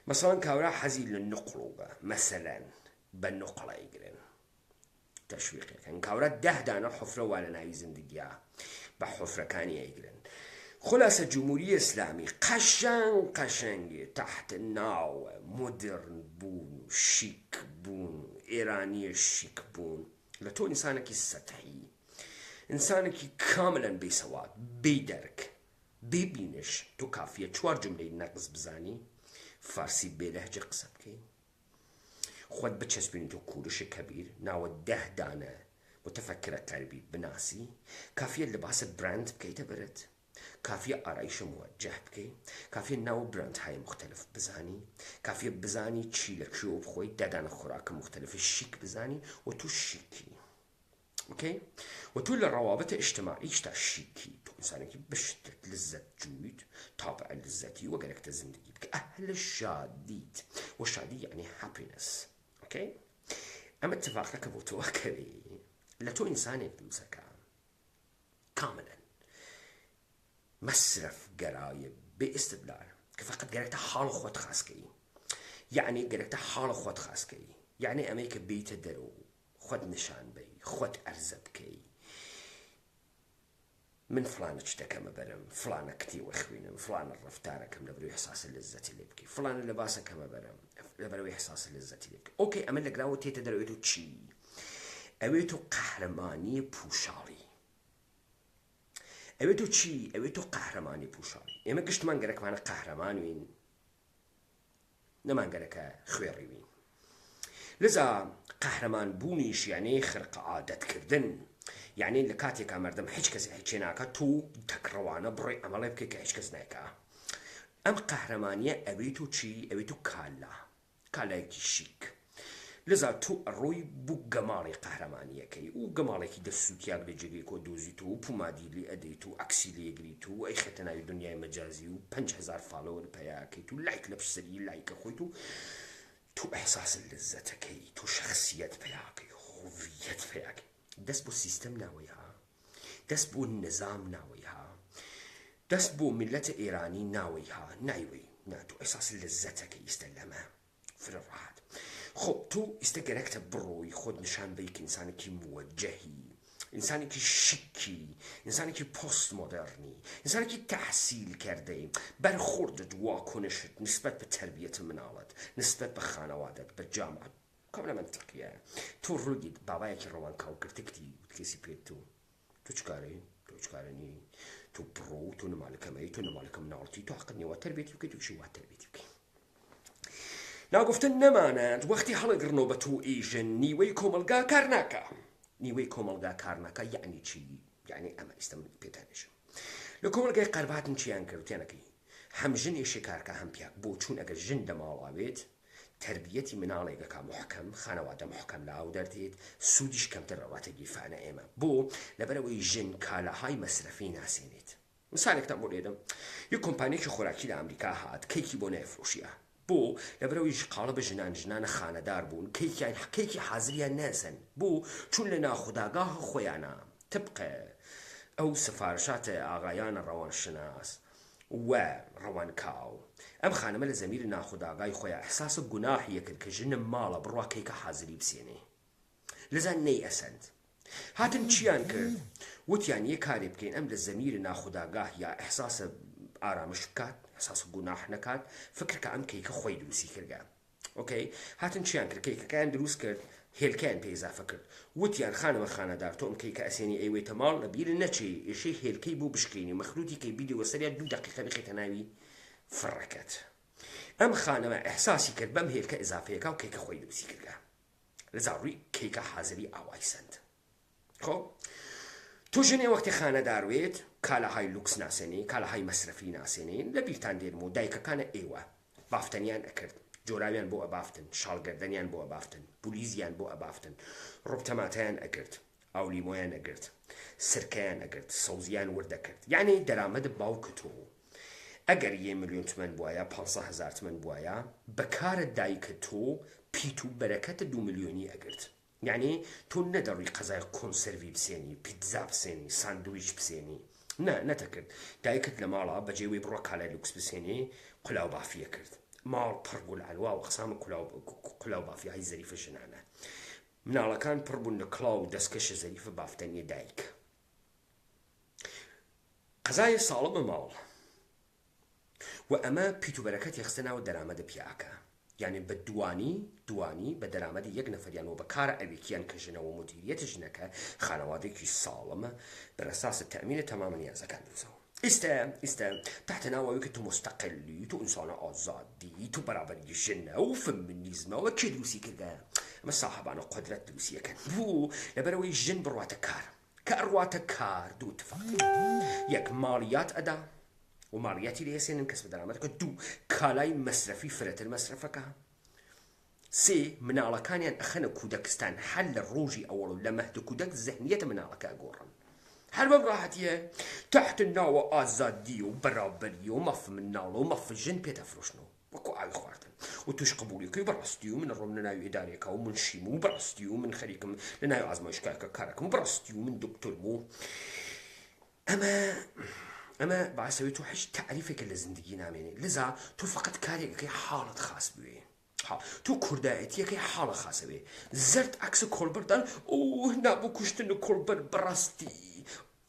مەسەڵەن کاورا حەزی لە نوقڵ بە مەسەلەن بە نوقڵە ئەیگرن تەشویقەکەن کاورا 10 دانە حفرە وا لە ناوی زیندگیە بە حفرەکانی ئەیگرن خلاصە جمهوری ئیسلامی قەشەنگی تحت ناوە مدرن بوون و شیک بوون و ئێرانیە شیک بوون لە تۆ ئینسانێکی سەتحی ئینسانێکی کاملەن بێسەوات بێدەرک بێبینش تۆ کافیە 4 جملەی نەقز بزانی فارسی بێلەهجە قسە بکەی خۆت بچەسبێنی تۆ کوورشی کەبیر ناوە 10 دانە متفەکرە غەربی بناسی کافیە لەباسە براند بکەیتە بەرت کافیە ئارایشە موەجه بکەی کافیە ناو براندهای مختلف بزانی کافیە بزانی چی لە کوێوە بخۆی 10 دانە خۆراکە مختلف شیک بزانی و تو شیکی اوكي وتو للروابط الاجتماعية تا شيكي تو انسانك بشتت لذة جويد طابع اللذتي وقالك تزندگي بك اهل الشاديت والشادي يعني happiness اوكي اما اتفاق لك ابو توكلي لتو انسانك دوسكا كاملا مصرف قرايب باستدلال فقط قالك حال خود خاسكي يعني قالك حال خود خاسكي يعني امريكا بيت درو خود نشان بي خود أرزب كي من فلان اشتكى مبرم فلان كتي وخوينم فلان الرفتارة كم لبرو إحساس اللذة اللي بكي فلان اللباسة كم برم لبرو إحساس اللذة اللي بكي أوكي أمل لك راو تيتا درويتو تشي أويتو قهرماني بوشالي أويتو تشي أويتو قهرماني بوشالي إما قشت من قرك معنا قهرمان وين نمان قرك خويري وين لذا قهرمان بونيش يعني خرق عادت كردن يعني اللي كاتيكا مردم هيش كسي هيشيناكا تو تكروانا بري عملي بكي كهيش كسناكا ام قهرمانية ابيتو تشي ابيتو كالا يكي شيك لذا تو الروي بو قمالي قهرمانية كي و قمالي كي دسوتياك لجيكو دوزيتو بومادي لي اديتو اكسي لي يقريتو اي ختنا الدنيا مجازي و 5000 فالور بياكي تو لايك لبسري لايك اخويتو تو احساس اللذة كي تو شخصية بياكي هوية بياكي دس بو سيستم ناويها دس بو النظام ناويها دس بو ملة ايراني ناويها نايوي تو احساس اللذة كي يستلمها في الراحة خب تو استقركت بروي خود نشان بيك انسانك موجهي انسانك شيكي انسانك بوست مودرني انسانك تحصيل کرده برخوردت واکنشت نسبت به تربیت منالت نسبت به خانوادت به جامعت کاملا منطقیه تو روید بابایی که روان کاو کرتکتی کسی پید تو چکاری تو برو تو نمالکمی تو نمالکم نالتی تو حق نیوات تربیتی بکی تو شوات تربیتی بکی ناگفتن نماند وقتی هەڵەگرنەوە بە تۆ ئیژن نیوەی کۆمەلگا کار ناکە نیوەی کۆمەلگا کار ناکە یعنی چی یعنی ئەمە ئێستا من پێدانێژم لە کۆمەلگای قەرباتن چیان کرد تێنەکەی هەم ژنێشی کارکە هەم پیاک بۆ چوون ئەگەر ژن لە ماڵاوێت تربیەتی مناڵێکەکە محکەم خانەوادە محکەم لاو دەردێت سوودیش کەمتر ڕەواتە گیرفانە ئێمە بۆ لەبەرەوەی ژن کالاهای مەسرەفی ناسێنێت مثالێکتان بۆ لێدەم یەک کۆمپانیەکی خۆراکی لە ئەمریکا هات کەیکی بۆ نایفرۆشیە بۆ لەبەرەوەی قاڵبە ژنانە خانەدار بوون کەیکی حازریان نەسن بۆ چون لە ناخوداگاه خۆیانە طبقە ئەو سفارشاتە ئاغایانە ڕەوانشناس و ڕەوانکاو ئەم خانەمە لە زەمیر ناخوداگای خۆیان ئەحساسە گوناحیە کرد کە ژنم ماڵە بڕوا کەیکە حازری بسێنێ لەزان نەی ئەسەند هاتن چیان کرد وتیان یە کارێ بکەین ئەم لە زەمیر ناخوداگاه یا ئەحساسە ئارامش بکات ئەحساس گوناح نەکات فکرکە ئەم کەیکە خۆی دروستی کردگە ئۆکەی هاتن چیان کرد کەیکەکەیان دروست کرد هێلکەیان پێ ئیزافە کرد وتیان خانەوە خانەدار تۆ ئەم کەیکە ئەسێنی ئەیوێتە ماڵ لە بیرە نەچێ ئێشەی هێلکەی بۆ بشکێنی مەخلوتی کەی بیدەوە سەریان 2 دقیقە بخێتە ناوی فڕەکەت ئەم خانەوە ئەحساسی کرد بەم هێلکە ئیزافەیەکە و کەیکە خۆی دروستی کردگە لەزا ڕووی کەیکە حازری ئاوای سەند خۆ تو ژنێ وەختی خانەداروێت کالاهای لوکس ناسێنێ کالاهای مەسرەفی ناسێنێن لە بیرتان دێنم و دایکەکانە ئێوە بافتنیان ئەکرد جۆراویان بۆ ئەبافتن شاڵگەردەنیان بۆ ئەبافتن بولیزیان بۆ ئەبافتن ڕوبتەماتەیان ئەگرت ئاولیمۆیان ئەگرت سرکەیان ئەگرت سەوزیان وردەکرد یعنی دەرامەد باوکە تۆ ئەگەر 1 ملیۆن تمەن بووایە 500,000 تمەن بووایە بەکارە دایکە تۆ پیت و بەرەکەتە 2 ملیۆنی ئەگرت یعنی تۆ نەدەڕووی قەزای کۆنسەروی بسێنی پیتزا بسێنی ساندویچ بسێنی نەتەکرد دایکت لە ماڵە بەجێوەی بڕۆ کالای لوکس بسێنی قولاو بافیە کرد ماڵ پڕ بوو لە ئەلوا و قسامە قولاو بافیایی زەریفە ژنانە مناڵەکان پڕ بوون لە کڵاو و دەستکەشە زەریفە بافتەنیە دایک قەزای ساڵمە ماڵ و ئەمە پیتوبەرەکەت یەخستەناوە دەرامەدە پیاکە یعنی بە دوانی بە دەرامەدی یەک نەفەریانەوە بە کارە ئەوێکیان کە ژنەوە مدیریەتە ژنەکە خانەوادێکی ساڵمە بەرەساسە تەمینە تەمامە نیازەکان دروستەوە ئێستا تحت ناوەوەی کە تو مستەقلی تو ئینسانە ئازادی تو بەرابەری ژنە و فمینیزمەوە کێ دروستی کردە ئەمە ساحەبانە قودرەت دروستیەکەن بوو لەبەرەوەی ژن بڕواتە کار کە ئەڕواتە کار دوو اتفاق یەک ماڵیات ئەدا و ماڵیاتی لێسێنن کەس بە دەرامەتەکە دوو کالای مەسرەفی فرەتر مەسرەفەکە سێ مناڵەکانیان ئەخەنە کودەکستان هەر لە ڕۆژی ئەوڵ لە مەهد کودەک زەهنیەتە مناڵەکە گۆڕن هەر بەم ڕاحەتیە تحت ناوە ئازادی و بەرابەری و مەف مناڵ و مەف ژن پێدەفرۆشنەوە وەکو ئاوی خواردن و توش قبولیەکەی بەڕاستی و من ڕۆم لە ناوی ئێدارێکە و من شیم و بەڕاستی و من خەریکم لە ناوی ئازمایشگاکە کارەکەم و بەڕاستی و من دکتۆرم و ئەمە باسەوەی تو هیچ تعریفێکە لە زندگی نامێنێ لذا تو فقط کارێکەکەی حاڵت خاص بوێ تو کوردایەتیەکەی حاڵە خاسەوێ زرد عکسە کۆڵبەردان ئەو نابوو کوشتن کۆڵبەر بەڕاستی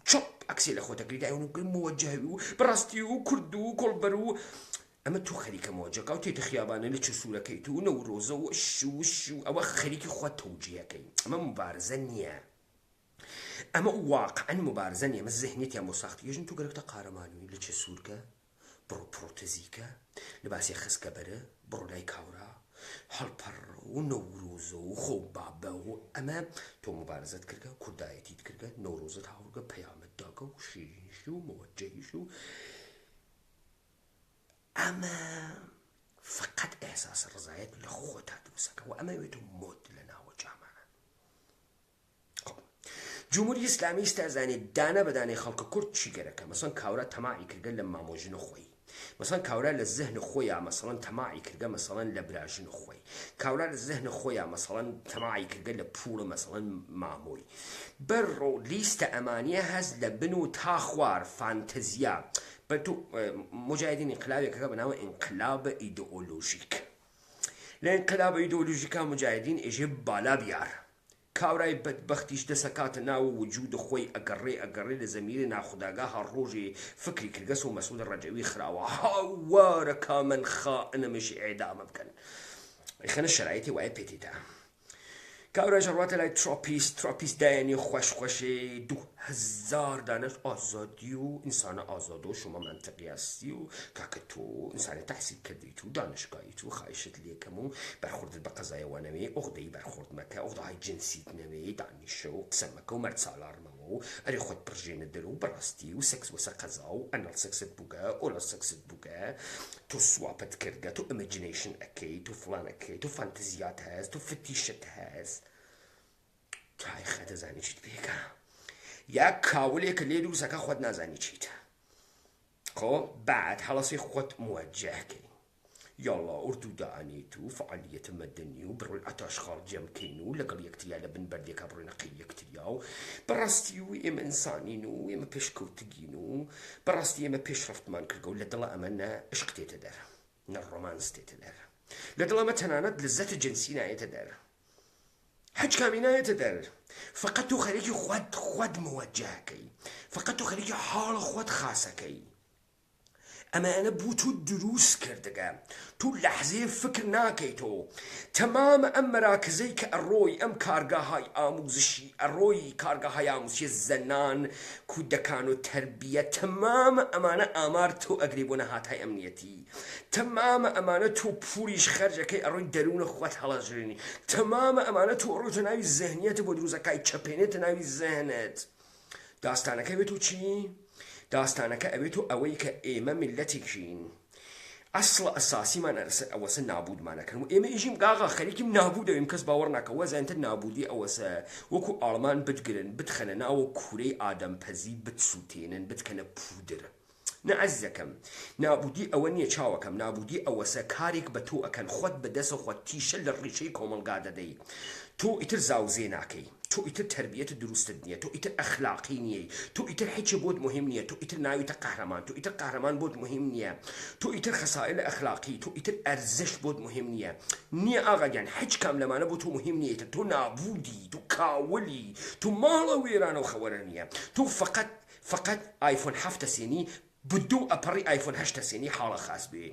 چۆپ عکسێ لە خۆتەکەیداون و موەجهوی و بەڕاستی و کورد و کۆڵبەر و ئەمە تو خەریکە مۆجەکە و تێتە خیابانە لە چ سوورەکەیت و نەورۆزە و شوش و ئەوە خەریکی خۆت تەوجیەکەی ئەمە مبارزە نییە ئەمە واقعا مبارزە نیە ئەمە زەهنیەتیان بۆ ساختیێژن تو گەرەکتە قارەمانوی لە چه سوورکە بڕۆ پرۆتزیکە لەباسی خسکە بەرە بڕۆ لای کاورا هەڵپەڕ و نەورۆزە و خۆبابە و ئەمە تۆ مبارزەت کردگە کوردایەتیت کردگە نەورۆزت هاوڕگە پەیامەت داگە و شیرینش و مەوەجەهیش و ئەمە فقط ئێحساس ڕزایەت لە خۆتا دروستەکە و ئەمە وێت و مۆد لە ناوە جامانە جمهوری ئیسلامی ئێستازانێت دانە بەدانەی خەڵکە کورد چی گەرەکە مەسەڵەن کاورا تەماعی کردگە لە مامۆژنە خۆی مەسەڵەن کاورا لە زەهن خۆیان مەسەڵەن تەماعی کردگە مەسەڵەن لە براژن خۆی کاورا لە زەهن خۆیان مەسەڵەن تەماعی کردگە لە پوڵە مەسەڵەن مامۆی بەڕۆ لیستە ئەمانیە هەست لە بن و تا خوار فانتەزیا بەتو مجاهدین انقلابێکەکە بەناوە ئینقلابە ئیدئۆلۆژیک لە ئینقلابە ئیدئۆلۆژیکا مجاهدین ئێژێ بالا بیار کاورای بەدبەختیش دەسەکاتە ناو وجود خۆی ئەگەڕێ لە زەمیرە ناخوداگا هەر ڕۆژێ فکری کردگەس و مەسعود ڕەجەوی خراوە هاوارە کامەن خائنەمەشی ئێدامە بکەن خەنە شرایەتی وایە پێتێتە کاورا ژەڕواتە لای ترۆپیست دایانی خۆشخۆشی 2000 دانش ئازادی و ئینسانە ئازاد و شما منطقی هستی و کاکە تۆ ئینسانی تەحسیل کردیت و دانشگاهیت و خایشت لێکەم و بەرخوردت بە قەزایەوە نەوێ ئۆغدەی بەرخورد مەکە ئۆغدەهای جنسیت نەوێ دانیشە و قسە مەکە و مەرد ساڵارمەوە و ئەرێ خۆت پڕژێنە دەر و بەڕاستی و سەکس وەسە قەزا و ئەنەڵ سەکست بووگە ئۆلە سەکست بووگە تۆ سواپت کردگە تۆ ئیمەجینەیشن ئەەکەی تۆ فڵان ئەەکەی تۆ فانتزیات هەست تۆ فتیشت هەست تای خەتە زانی چیت پێکە یاک کاولێکە لێ دووسەکە خۆت نازانی چیت خۆ بعد هەڵەسی خۆت موەجهکەی یاڵا ئوردو دانیت و فعالیەتە مەدەنی و بڕۆی ئەتاشخاڵ جەمکەین و لەگەڵ یەکتریا لە بن بەردێکا بڕۆینەقەی یەکتریا و بەڕاستی و ئێمە ئینسانین و ئێمە پێشکەوتگین و بەڕاستی ئێمە پێشرەفتمان کردگە و لە دڵە ئەمە نە عشق تێتە دەر نە ڕۆمانس تێتە دەر لە دڵ ئەمە تەنانەت لەزەتە جنسی نایەتە دەر هەچ کامی نایەتە دەر فقط تۆ خەریکی خۆت موەجهەکەی فقط تۆ خەریکی حاڵە خۆت خاسەکەی ئەمانە بوو تو دروست کردگە تو لەحزەیە فکر ناکەی تۆ تەمام ئەم مەراکزەی کە ئەڕۆی ئەم کارگاهای ئاموزشی ئەڕۆی کارگاهای ئاموزشی زەنان کودەکان و تەربیە تەمام ئەمانە ئامار تۆ ئەگری بۆ نەهاتای ئەمنیەتی تەمام ئەمانە تۆ پولیش خەرجەکەی ئەڕۆی دەروونە خۆت هەڵەژێنی تەمام ئەمانە تۆ ئەڕۆیتە ناوی زەهنیەت بۆ دروستەکەی چەپێنێتە ناوی زەهنت داستانەکەی بێت و چی؟ داستانەکە ئەوێت و ئەوەی کە ئێمە میلەتێکین ئەسڵە ئەساسیمان ئەوەسە نابودمانەکەن و ئێمە ئیژیم گاغا خەریکیم نابودەوەیم کەس باوەڕ ناکەوە زانتر نابودی ئەوەسە وەکو ئاڵمان بتگرن بتخەنە ناوە کوورەی ئادەمپەزی بتسووتێنن بتکەنە پودر نەعەزەکەم نابودی ئەوە نییە چاوەکەم نابودی ئەوەسە کارێک بە تۆ ئەکەن خۆت بەدەستە خۆت تیشە لە ڕیشەی کۆمەلگا دەدەی تۆ ئیتر زاوزێ ناکەی تۆ ئیتر تربیەت دروستت نییە تۆ ئیتر ئەخلاقی نییە تۆ ئیتر هیچ بۆت مهم نییە تۆ ئیتر ناویتە قەهرەمان تۆ ئیتر قەهرەمان بۆت مهم نییە تۆ ئیتر خەسائل ئەخلاقی تۆ ئیتر ئەرزش بۆت مهم نییە ئاغاگیان هیچ کام لەمانە بۆ تۆ مهم نییە تۆ نابودی تۆ کاولی تۆ ماڵە وێرانە و خەوەرە نییە تۆ فقط آیفۆن 7 سێنی بدو ئەپەڕی آیفۆن 8 سێنی حاڵە خاص بێ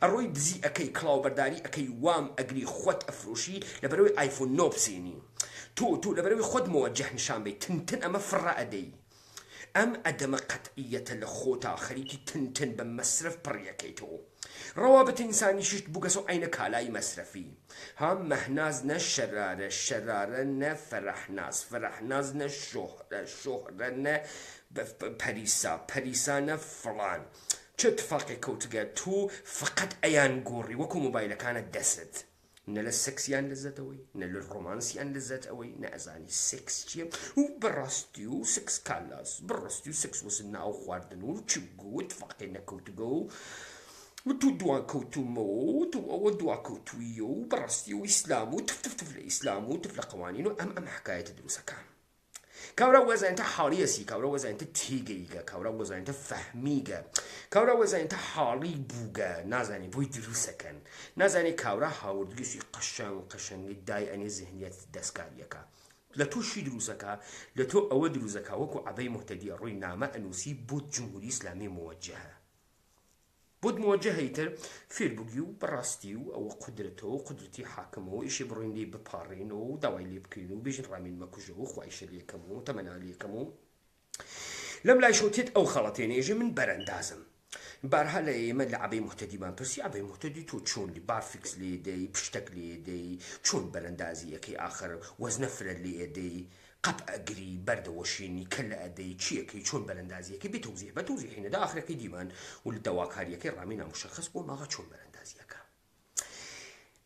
ئەڕۆی دزی ئەەکەی کڵاوبەرداری ئەەکەی وام ئەگری خۆت ئەفرۆشی لەبەرەوەی آیفۆن 9 بسێنی تۆ لەبەرەوەی خۆت مۆوەجەه نیشان بێ تنتن ئەمە فڕە ئەدەی ئەم ئەدەمە قەتعیەتە لە خۆتا خەریکی تنتن بە مەسرف پڕیەکەیتەوە ڕەوابەت ئینسانیشت بووگەسە عینە کالای مەسرفی ها مەهناز نە شەرارە نە فەرەحناز نە شۆهرە نە پەریسا نە فڵان چه اتفاقی کەوتگە تو فقط ئەیان گۆڕی وەکو مۆبایلەکانە دەست نە لە سەکسیان لەزەتەوەی نە لە ڕۆمانسیان لەزەتەوەی نە ئەزانی سێکس چییە و بەڕاستی و سێکس کالاس بەڕاستی و سێکس وەسن ناو خواردن و چ گوت فەقێ نەکەوتگە و تو دوان کەوتومەوە و تو ئەوە دوا کەوتویە و بەڕاستی و ئیسلام و تف لە ئیسلام و تف لە قوانین و ئەم حکایەتە دروستەکان کاورا وەزانتە حاڵیەسی کاورا وەزانتە تێگەیگە کاورا وەزانتە فەهمیگە کاورا وەزانتە حاڵی بووگە نازانی بۆی دروستەکەن نازانی کاورا هاوردگیسی قەشەنگی دای ئەنێ ذهنیەت دەستکاریەکە لە تۆشی دروستەکە لە تۆ ئەوە دروستەکە وەکو عەبەی موحتەدی ڕووی نامە ئەنووسی بۆ جمهوری ئیسلامی موەجهە بود موجهيتر فيربوغي و براستي و او قدرته و قدرتي حاكمه و اشي بروين لي ببارين و دواي لي بكينو بيجن رامين مكوجو و خوايش لي كمو تمنا لي كمو لم لا شوتيت او خلطين يجي من براندازم بارها لي ما لعبي مهتدي بان برسي عبي مهتدي تو تشون لي بارفيكس لي دي بشتك لي دي تشون براندازي كي اخر وزنفر لي دي قب أجري برد وشيني كلا أدي تشيكي شون بلندازية كي بتوزيح هنا ده آخر كي ديمان والدواك هاريا كي رامينا مشخص بو ما شون بلندازية كا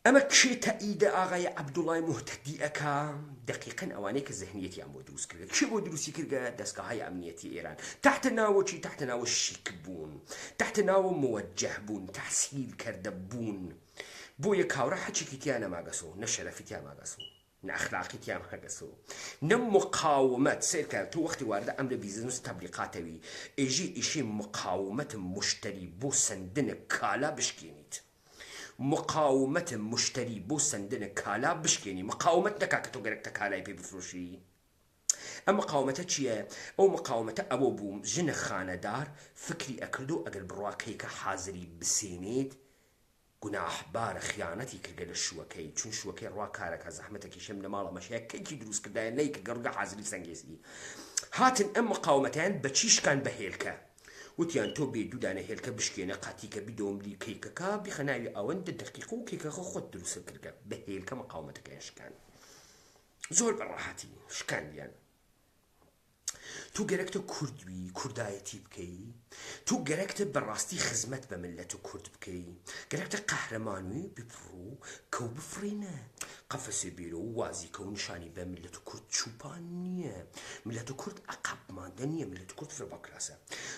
أما كشي تأيد آغاية عبد الله مهتدي أكا دقيقا أوانيك الذهنيتي عم بودروس كرغا كشي بودروسي كرغا دسكا هاي أمنيتي إيران تحت ناو الشيك بون تحت ناو موجه بون تحسيل كردبون بو يكاورا حكي كتيانا ما قصو نشرفي تيا ما قصو نأخلاقي تيام هجسو نم مقاومات سيركا تو وقت وارد أمر بيزنس تبليقاتوي إجي إشي مقاومة مشتري بو سندن كالا بشكينيت مقاومة مشتري بو سندن كالا بشكيني مقاومة نكاكتو غيرك تكالا بي بفروشي أما مقاومة تشيا أو مقاومة أبو بوم جن خاندار فكري أكردو أقل برواكيك حاضري بسينيت گوناح بار خیانەتی کردە لە شوەکەی چون شوەکەی ڕوا کارەکە زەحمەتێکی شەم لە ماڵە مەشەیە کەیکی دروست کردایە نەیکە گەڕگە حازری سەنگێزی هاتن ئەم مقاومەتیان بە چیشکان بە هێلکە وتیان تۆ بێ دوودانە هێلکە بشکێنە قاتیکە بیدۆملی کەیکەکە بیخەناوی ئەوەندە دقیق و کەیکەکە خۆت دروست کردە بە هێلکە مقاومەتەکەیان شکان زۆر بەڕاحەتی شکاندیان تو گەرەکتە کوردوی کوردایەتی بکەی تو گەرەکتە بەڕاستی خزمەت بە ملەت و کورد بکەی گەرەکتە قەهرەمانوی بپڕۆ کەو بفڕینە قەفەسێ بیرۆ و وازیکە و نیشانی بە ملەت و کورد چوپان نییە ملەت و کورد عەقەبماندە نییە ملەت و کورد فرە باکلاسە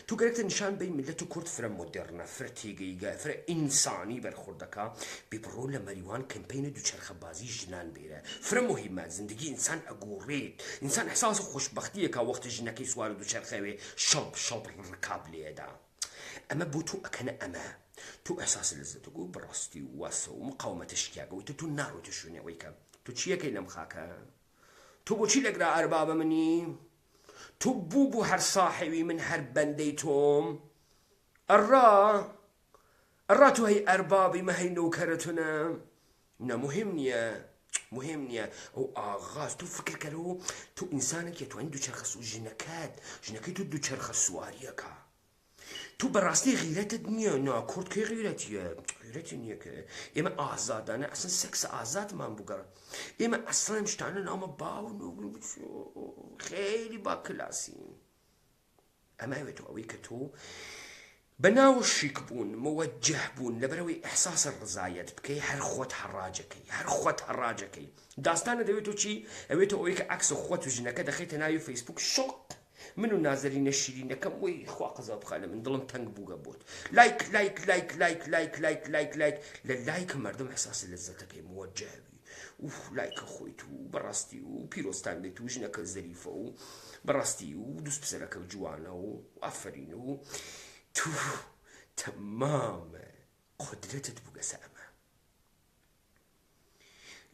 تو گەرەکتە نیشان بەی ملەت و کورد فرە مۆدێرنە فرە تێگەیگە فرە ئینسانی بەرخوردەکە بپڕۆ لە مەریوان کەمپەینە دووچەرخەبازی ژنان بێرە فرە مهمە زندگی ئینسان ئەگۆڕێت ئینسان ئەحساس خۆشبەختیەکە وەختە ژنەکەی سوار دووچەرخەوێ شەڵ ڕکاب لێدا ئەمە بۆ تۆ ئەکەنە ئەمە تۆ ئەحساس لەزەتەگو بڕاستی واسە و مقاومەتە شتیاگەوەیتە تۆ ناڕۆیتە شوێنەوەی کە تۆ چیەکەی لەم خاکە تۆ بۆچی لەگرا ئەربابە منی تۆ بوو هەر ساحێوی من هەر بەندەی تۆم ئەڕا تۆ هەی ئەربابی مە هەی نەوکەرەتونە نە مهم نییە ئەو ئاغاز تو فکرکەرەوە تو ئینسانێک توانین دووچەرخە ژنەکەی تو دووچەرخە سواریەکە تو بەڕاستی غیرەتت نییە نا کورد کەی غیرەتی نییە کە ئێمە ئازادانە ئەسن سێکسە ئازادمان بووگەڕ ئێمە ئەسڵ شتانە ناومە باون و خێلی باکلاسین ئەمە هەوێتەوە ئەوەی کە تۆ بەناو شیک بوون موجه بوون لەبەرەوەی ئەحساسە ڕزایەت بکەی هەر خۆت هەڕاجەکەی داستانە دەوێت و چی ئەوێتە ئەوەی کە عەکسە خۆت و ژنەکە دەخەیتە ناوی فەیسبوک شڵق من و نازەرینە شیرینەکەم وەی خوا قەزا بخا لە من دڵم تەنگ بووگە بۆت لایک لایک لایک لایک لایک لایک لایک لایک لە لایکە مردم ئەحساسی لەزەتەکەی موەجهبی لایکە خۆیت و بەڕاستی و پیرۆستان بێت و ژنەکە زەریفە و بەڕاستی و دووست پسەرەکە جوانە و ئافرین و تو تەمامە قدرتت بووگەسە ئەمە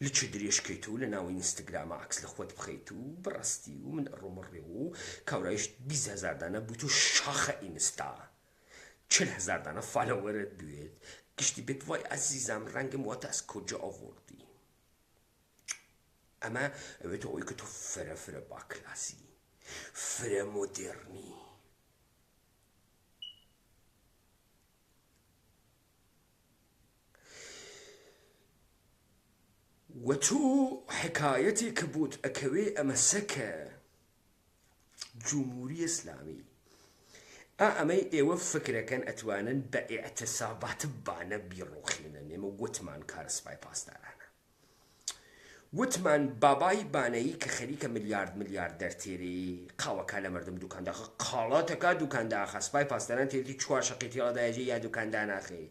لە چ درێژکەیت و لە ناوی ئینستاگرامە عکس لە خۆت بخەیت و بەڕاستی و من ئەڕۆمەڕێ و کاورایش 20,000 دانە بوویت و شاخە ئینستا 40,000 دانە فالۆوەرت بوێت گشتی بێت وای ئەزیزم ڕەنگم واتە ئەس کۆجا ئاوردی ئەمە ئەوێتە ئەوەی کە تۆ فرە باکلاسی فرە مۆدێرنی و تۆ حکایەتێکە بۆت ئەکەوێ ئەمە سەکە جمهوری ئیسلامی ئەمەی ئێوە فکرەکەن ئەتوانن بە ئێعتسابات بانە بیڕۆخێنن ئێمە وتمان کارە سوپای پاسدارانە وتمان بابای بانەیی کە خەریکە ملیارد دەرتێری قاوەکە لە مردم دوکانداخە قاڵاتەکە دوکانداخە سوپای پاسداران تێتی چوار شەقی تێڵەدایەجێ یا دوکاندا ناخێ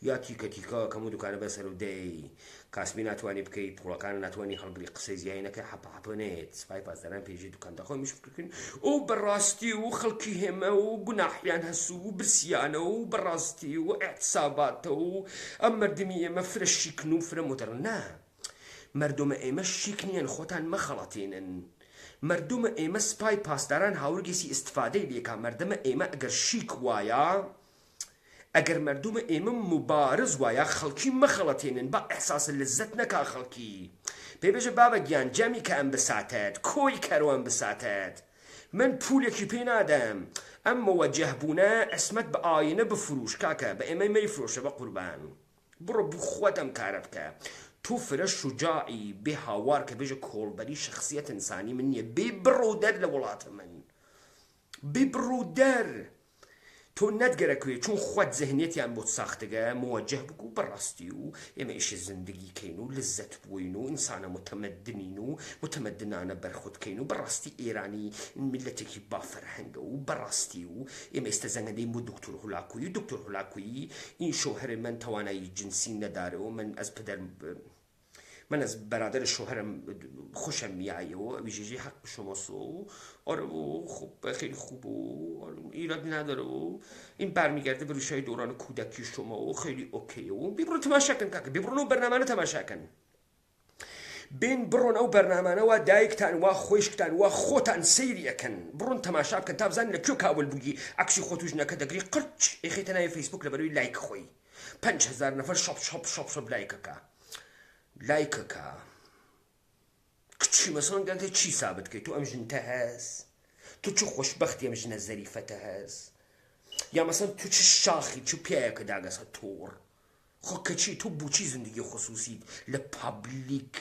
یا تیکە کەم و دوکانە بەسەر و دەی کاسبی ناتوانانی بکەیت پوڵەکان ناتوانانی هەڵگری قسەی زیایەکە حەپەنێت سوپای پاسداران پێشی دوکانداخۆی میش بکردن ئەو بەڕاستی و خەڵکی هێمە و گوناحیان هەسوو و برسیانە و بەڕاستی و ئێعتساباتە و ئەم مردمی ئێمە فرە شیکن و فرە مۆدەڕن نا مردم ئێمە شیک نیەن خۆتان مەخەڵەتێنن مردم ئێمە سپای پاسداران هاوڕگێسی ئیستفادەی لێکا مردمە ئێمە ئەگەر شیک وایە ئەگەر مردم ئێمە مبارز وایە خەڵکی مەخەڵەتێنن با ئەحساس لەزەت نەکا خەڵکی پێبێژە بابە گیان جەمی کە ئەم بساتێت کۆی کەروان بساتێت من پولێکی پێ نادەم ئەم مەوەجەه بوونە ئەسمەت بە ئاینە بفروش کاکە بە ئێمەی مەیفرۆشە بە قوربان بڕۆ بخوات ئەم کارە بکە تو فرە شجاعی بێ هاوار کە بێژە کۆڵبەری شخصیەت ئینسانی من نییە بێ بڕۆ دەر لە وڵاتە من بێ بڕۆ دەر تۆ نەتگەرەکوێ چون خۆت زەهنێتیان بۆ ساختەگە موەجه بکو بەڕاستی و ئێمە ئیشی زندگی کەین و لەزەت بووین و ئینسانە متەمەدنین و متەمەدنانە بەرخودکەین و بەڕاستی ئێرانی ملەتێکی بافەرهەنگە و بەڕاستی و ئێمە ئێستا زەنگەدەین بۆ دکتۆر هولاکویی و دکتۆر هولاکویی این شۆهەرە من توانایی جنسی نەدارەوە من از برادر شوهرم خوشم میایه و ویژگی حق شماست و آره و خب خیلی خوب و ایراد نداره و این برمیگرده به ریشه‌های دوران کودکی شما و خیلی اوکی و بیبرو تماشا کن کاکە بیبرون و برنامه تماشا کن بین بڕۆن ئەو بەرنامانەوە دایکتان وا خۆشکتان وا خۆتان سەیریەکەن بڕۆن تەماشا بکەن تا بزانن لەکوێ کاول بووگی ئەکسی خۆت و ژنەکە دەگری قرچ ئێخیتە ناوی فەیسبوک لەبەرەوەی لایک خۆی 5,000 نەفەر شەپ لایکەکە کچی مەسەڵەن گەنتە چی سابت کەی تۆ ئەم ژنتە هەست تۆ چ خۆشبەختی ئەم ژنە زەریفەتە هەست یا مەسەڵەن تۆ چ شاخی چ پیاەکە داگەسە تۆڕ خۆ کەچی تۆ بۆچی زندگی خصوصیت لە پابلیک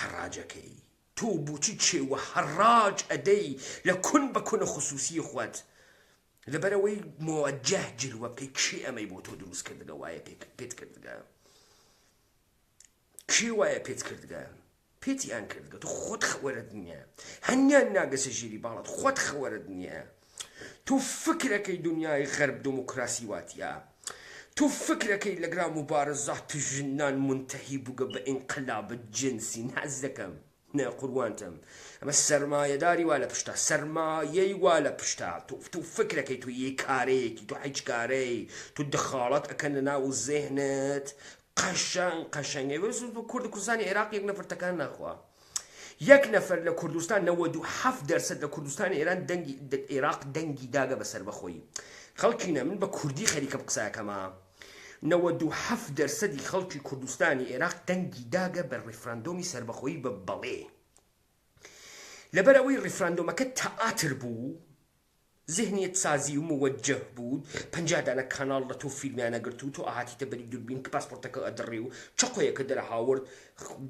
هەڕاجەکەی تۆ بۆچی چێوە هەڕاج ئەدەی لە کون بە کونە خصوصی خۆت لەبەرەوەی موەجه جلوە بکەی کێ ئەمەی بۆ تۆ دروست کردگە وایە پێت کردگە کێ وایە پێت کردگە پێتیان کردگە تۆ خۆت خەوەرت نییە هەنیان ناگەسە ژیری باڵات خۆت خەوەرت نییە تۆ فکرەکەی دنیای غەرب دموکراسی واتیە تۆ فکرەکەی لەگرا مبارزات ژنان منتهی بووگە بە ئینقلاب جنسی ناز دەکەم نە قوڕوانتم ئەمە سەرمایەداری وا لە پشتا سەرمایەی وا لە پشتا تۆ فکرەکەی تۆ یەک کارەیەکی تۆ حیچکارەی تۆ دەخاڵەت ئەکەن لە ناو زێهنت قەشەنگێ کورد کوردستانی عێراق یەک نەفەر تەکان ناخوا یەک نەفەر لە کوردستان 97% لە کوردستانی ئێران عێراق دەنگی داگە بەسەر بەخۆی خەڵکینە من بە کوردی خەریکە بقسایەکەمە 97% خەڵکی کوردستانی عێراق دەنگی داگە بە ڕیفراندۆمی سەربەخۆیی بە بەڵێ لەبەر ئەوەی ڕیفراندۆمەکە تەئاتر بوو ذهنیت سازی و موجه بود 50 دانە کانال لە تۆ فیلمیانە گرت و تۆ ئاهاتیتە بەری دوربین کە پاسپۆرتەکە ئەدڕی و چقۆیەکە دەرەهاورد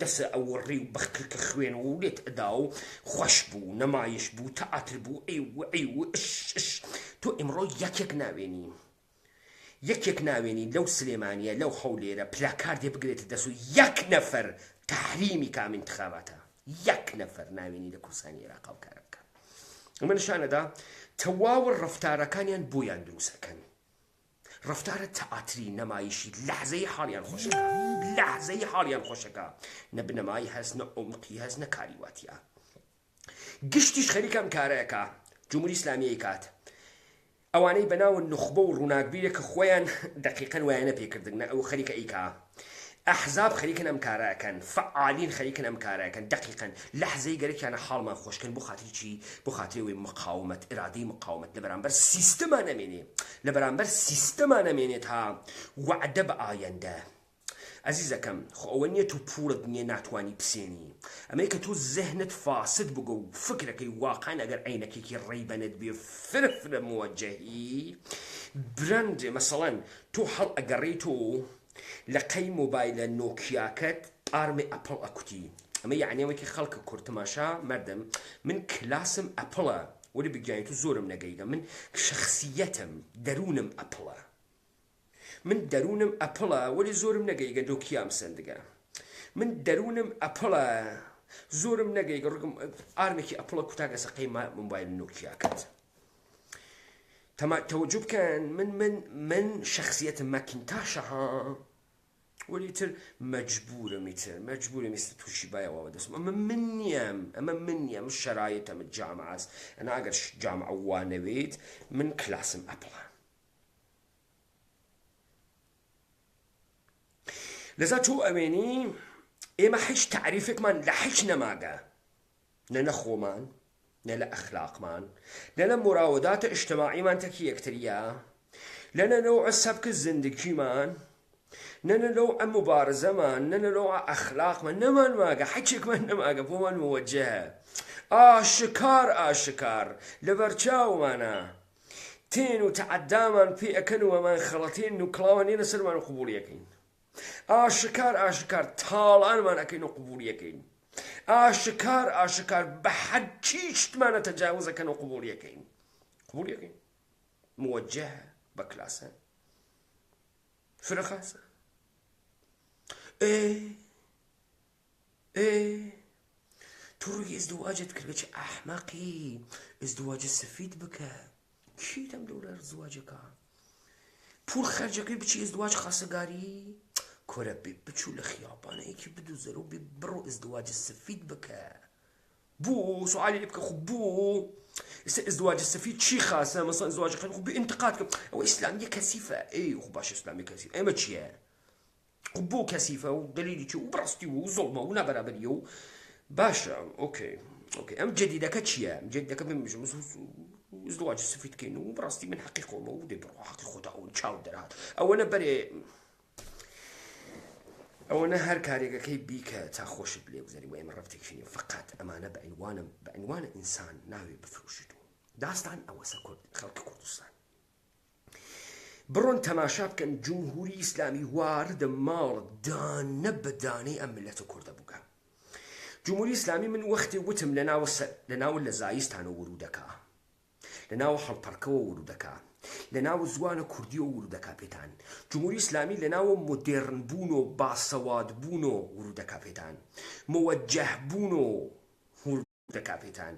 دەسە ئەوەڕی و بەخکرکە خوێن و لێت ئەدا و خۆش بوو نەمایش بوو تەئاتر بوو ئەی تۆ ئێمڕۆ یەکێک ناوێنی لەو سلێمانیە لەو هەولێرە پلاکاردێ بگرێتە دەست و یەک نەفەر تەحریمی کام انتخاباتە یەک نەفەر ناوێنی لە کوردستانی عێراق ئەو کارە بکە ئەمە نیشانەدا تەواو ڕەفتارەکانیان بۆیان دروستەکەن ڕەفتارە تەئاتری نەمایشی لەحزەی حاڵیان خۆشەکە لەحزەی حاڵیان خۆشەکە نە بنەمایی هەست نە عومقی هەست نە کاریواتیە گشتیش خەریکە ئەم کارەیەکە جمهوری ئیسلامیەی کات ئەوانەی بەناو نخبە و ڕووناکبیرێک کە خۆیان دەقیقەن وایانە پێکردن ئەو خەریکە ئیکا ئەحزاب خەریکن ئەم کارەکەن فعالین خەریکن ئەم کارەکەن دقیقەن لەحزەی گەرەکیانە حاڵمان خۆشکن بۆ خاتری چی بۆ خاترەوەی مقاومەت ئرادەی مقاومەت لە بەرامبەر سیستەمان نەمێنێ لە بەرامبەر سیستەمان نەمێنێت ها وعدە بە ئایەندە عزیزەکەم خۆ ئەوە نییە تو پوورت نییە ناتوانی بسێنی ئەمەی کە تۆ زەهنت فاسد بگە و فکرەکەی واقعان ئەگەر عینەکێکی ڕێیبەنت بێ فرفرە موەجەهی برەندێ مەسەڵەن تۆ هەڵ ئەگەڕێیت و لە قەی مۆبایلە نۆکیاکەت ئارمی ئەپڵ ئەکوتی ئەمە یعنیەوەکی خەڵکە کورت تەماشا مەردم من کلاسم ئەپڵە وەری بگیانی تو زۆرم نەگەیگە من شخصیەتم دەروونم ئەپڵە من دەروونم ئەپڵە وەری زۆرم نەگەیگە نۆکیام سندگە من دەروونم ئەپڵە زۆرم نەگەیگە ڕگم ئارمێکی ئەپڵە کوتاگە سەقەی مۆبایل نۆکیاکەت تەوەجوب بکەن من شخصیەتم مەکینتاشە ها وەریتر مەجبورم ئێستا تووشی بایەوە دەستم ئەمە من نییە من شەرایەتەمە جامعەست ئەنا ئەگەر جامعە وانەوێت من کلاسم ئەپڵە لەذا تۆ ئەوێنی ئێمە هیچ تعریفێکمان لە هیچ نەماگە نە لە خۆمان نە لە ئەخلاقمان نە لە مراوداتە ئیجتیماعیمان تەکی یەکتریە لە نەوع سەبکە زندگیمان نە لەو ئەم مبارزەمان نە لەو ئەخلاقمان نەمان ماگە هیچێکمان نەماگە بۆمان موەجهە ئاشکار لەبەرچاومانە تێن و تەعەدامان پێ ئەکەن و ئەمان خەڵەتێن و کڵاوانێنە سەرمان و قبوڵیەکەین ئاشکار تاڵانمان ئەەکەین و قبوڵیەکەین ئاشکار بە حەجی شتمانە تەجاوزەکەن و قبوڵیەکەین موەجهە بە کلاسە فرەخاسە تۆ ڕووی ئەزدواجت کردە چه ئەحمەقی ئەزدواجە سفید بکە کیتەم لەولە زواجەکە پول خەرجەکەی بچی ئەزدواج خاسەگاری کۆرە بچوو لە خیابانەیەکی بدوزەرە و بڕۆ ئەزدواجە سفید بکە بوو سوالی لێ بکە خۆ بوو ئێستا ئەزدواجە سفید چی خاسە مەسەڵەن ئەزدواجە خەن خۆ بئینتقاد کە ئەوە ئیسلامیە کەسیفە خۆ باشە ئیسلامی کەسیفە ئێمە چییە خۆ بۆ کەسیفە و دلیلی چی و بڕاستی و زۆڵمە و نابەرابەریە و باشە ئۆکەی ئەم جەدیدەکە چییە جەدیدەکە بمژم ئەزدواج سفید کەین و بڕاستی من حەقی خۆمە و دێ بڕۆ حەقی خۆتا و چاو دەرات ئەوەنە بەرێ ئەوەنە هەر کارێکەکەی بیکە تا خۆشت لێ بزەری و ئێمە ڕەفتێکشینی فقط ئەمانە بە عنوانە ئینسان ناوێ بفرۆشیت و داستان ئەوەسە خەڵکی کوردستان بڕۆن تەماشا بکەن جمهوری ئیسلامی واردە ماڵ دانە بە دانەی ئەم ملەتە کوردە بووکە جمهوری ئیسلامی من وەختی وتم لەناو لە زایستانە ورودەکە لەناو هەڵپەڕکەوە ورودەکە لەناو زوانە کوردیەوە ورودەکە پێتان جمهوری ئیسلامی لەناو مۆدێرن بوون و باسەواد بوون و ورودەکە پێتان موەجه بوون و ورودەکە پێتان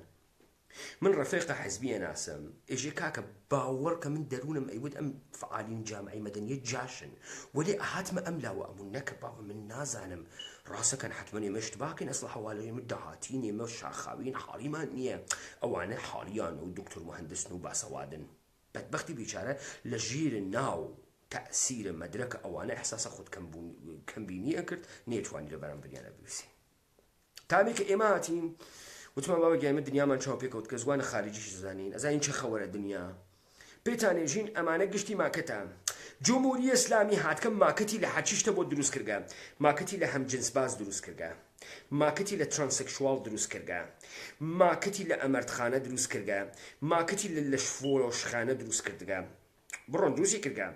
من ڕەفیقە حەزبیە ناسم ئێژێ کاکە باوەڕ کە من دەروونم ئەیوت ئەم فعالین جامعەی مەدەنیە جاشن وەلێ ئەهاتمە ئەم لاوە ئەمون نەکە باوە من نازانم ڕاستەکەن حتمەن ئێمەشت باکەین ئەسڵ هەواڵەی من داهاتین ئێمە شاخاوین حاڵیمان نییە ئەوانە حاڵیان و دکتۆر مهندسن و باسەوادن بەدبەختی بیچارە لە ژیر ناو تەئسیرە مەدرەکە ئەوانە ئەحساسە خۆت کەمبینیە کرد نێتوانی لە بەرامبریانە بویسێ تامی کە ئێمە هاتین وتمان بابا گیایمە دنیامان چاو پێکەوت کە زوانە خارجیش زانین ئەزانین چه خەوەرە دنیا پێتانێژین ئەمانە گشتی ماکەتە جمهوری ئیسلامی هاتکە ماکەتی لە حەچیشتە بۆ دروست کردگە ماکەتی لە هەمجنس باز دروست کردگە ماکەتی لە ترانسێکشوال دروست کردگە ماکەتی لە ئەمەردخانە دروست کردگە ماکەتی لە لەشفۆشخانە دروست کردگە بڕۆن دروستی کردگە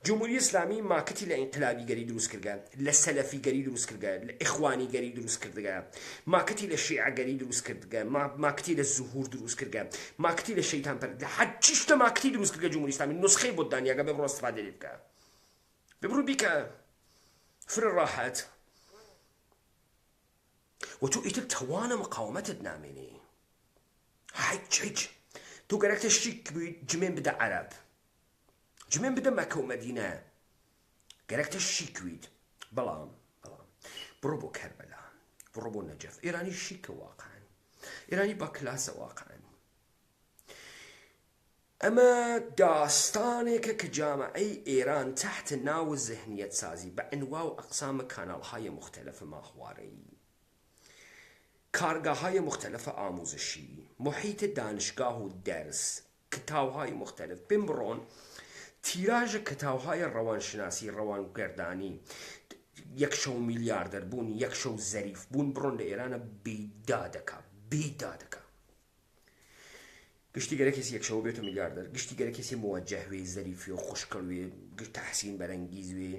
جمهوری ئیسلامی ماکەتی لە ئینقلابیگەری دروست کردگە لە سەلەفیگەری دروست کردگە لە ئیخوانیگەری دروست کردگە ماکەتی لە شیعەگەری دروست کردگە ماکەتی لە زوهور دروست کردگە ماکەتی لە شەیتان پەرست لە هەرچی شتە ماکەتی دروست کردگە جمهوری ئیسلامی نسخەی بۆ دانیاگە بێ بڕۆ ئیستیفادە لێ بکە ببڕۆ بیکە فرە ڕاحەت و تۆ ئیتر تەوانە مقاومەتت نامێنی هیچ تو گەرەکتە شیک بیت جمێن بدە عەرەب جمێن بدە مەکە و مەدینە گەرەکتە شیک بیت بەڵام بڕۆ بۆ کەربەلا بڕۆ بۆ نەجەف ئێرانی شیکە واقعاً ئێرانی با کلاسە واقعاً ئەمە داستانێکە کە جامعەی ئێران تحت ناو زەهنیەت سازی بە ئەنوا و ئەقسامە کاناڵهای مختلفە ماخوارەیی کارگاههای مختلفە ئاموزشی محیط دانشگاه و دەرس کتاوهای مختلف پێم بڕۆن تیراژە کتاوهای ڕەوانشناسی ڕەوانگەردانی 1 میلیاردەر بوون 1 زەریف بوون بڕۆن لە ئێرانە بیدا دەکا گشتی گەرە کەسی 1 بێت و میلیاردەر گشتی گەرە کەسی موەجەهوێ زەریفی و خوشکەڵوێ گشت تەحسین بەرەنگیزوێ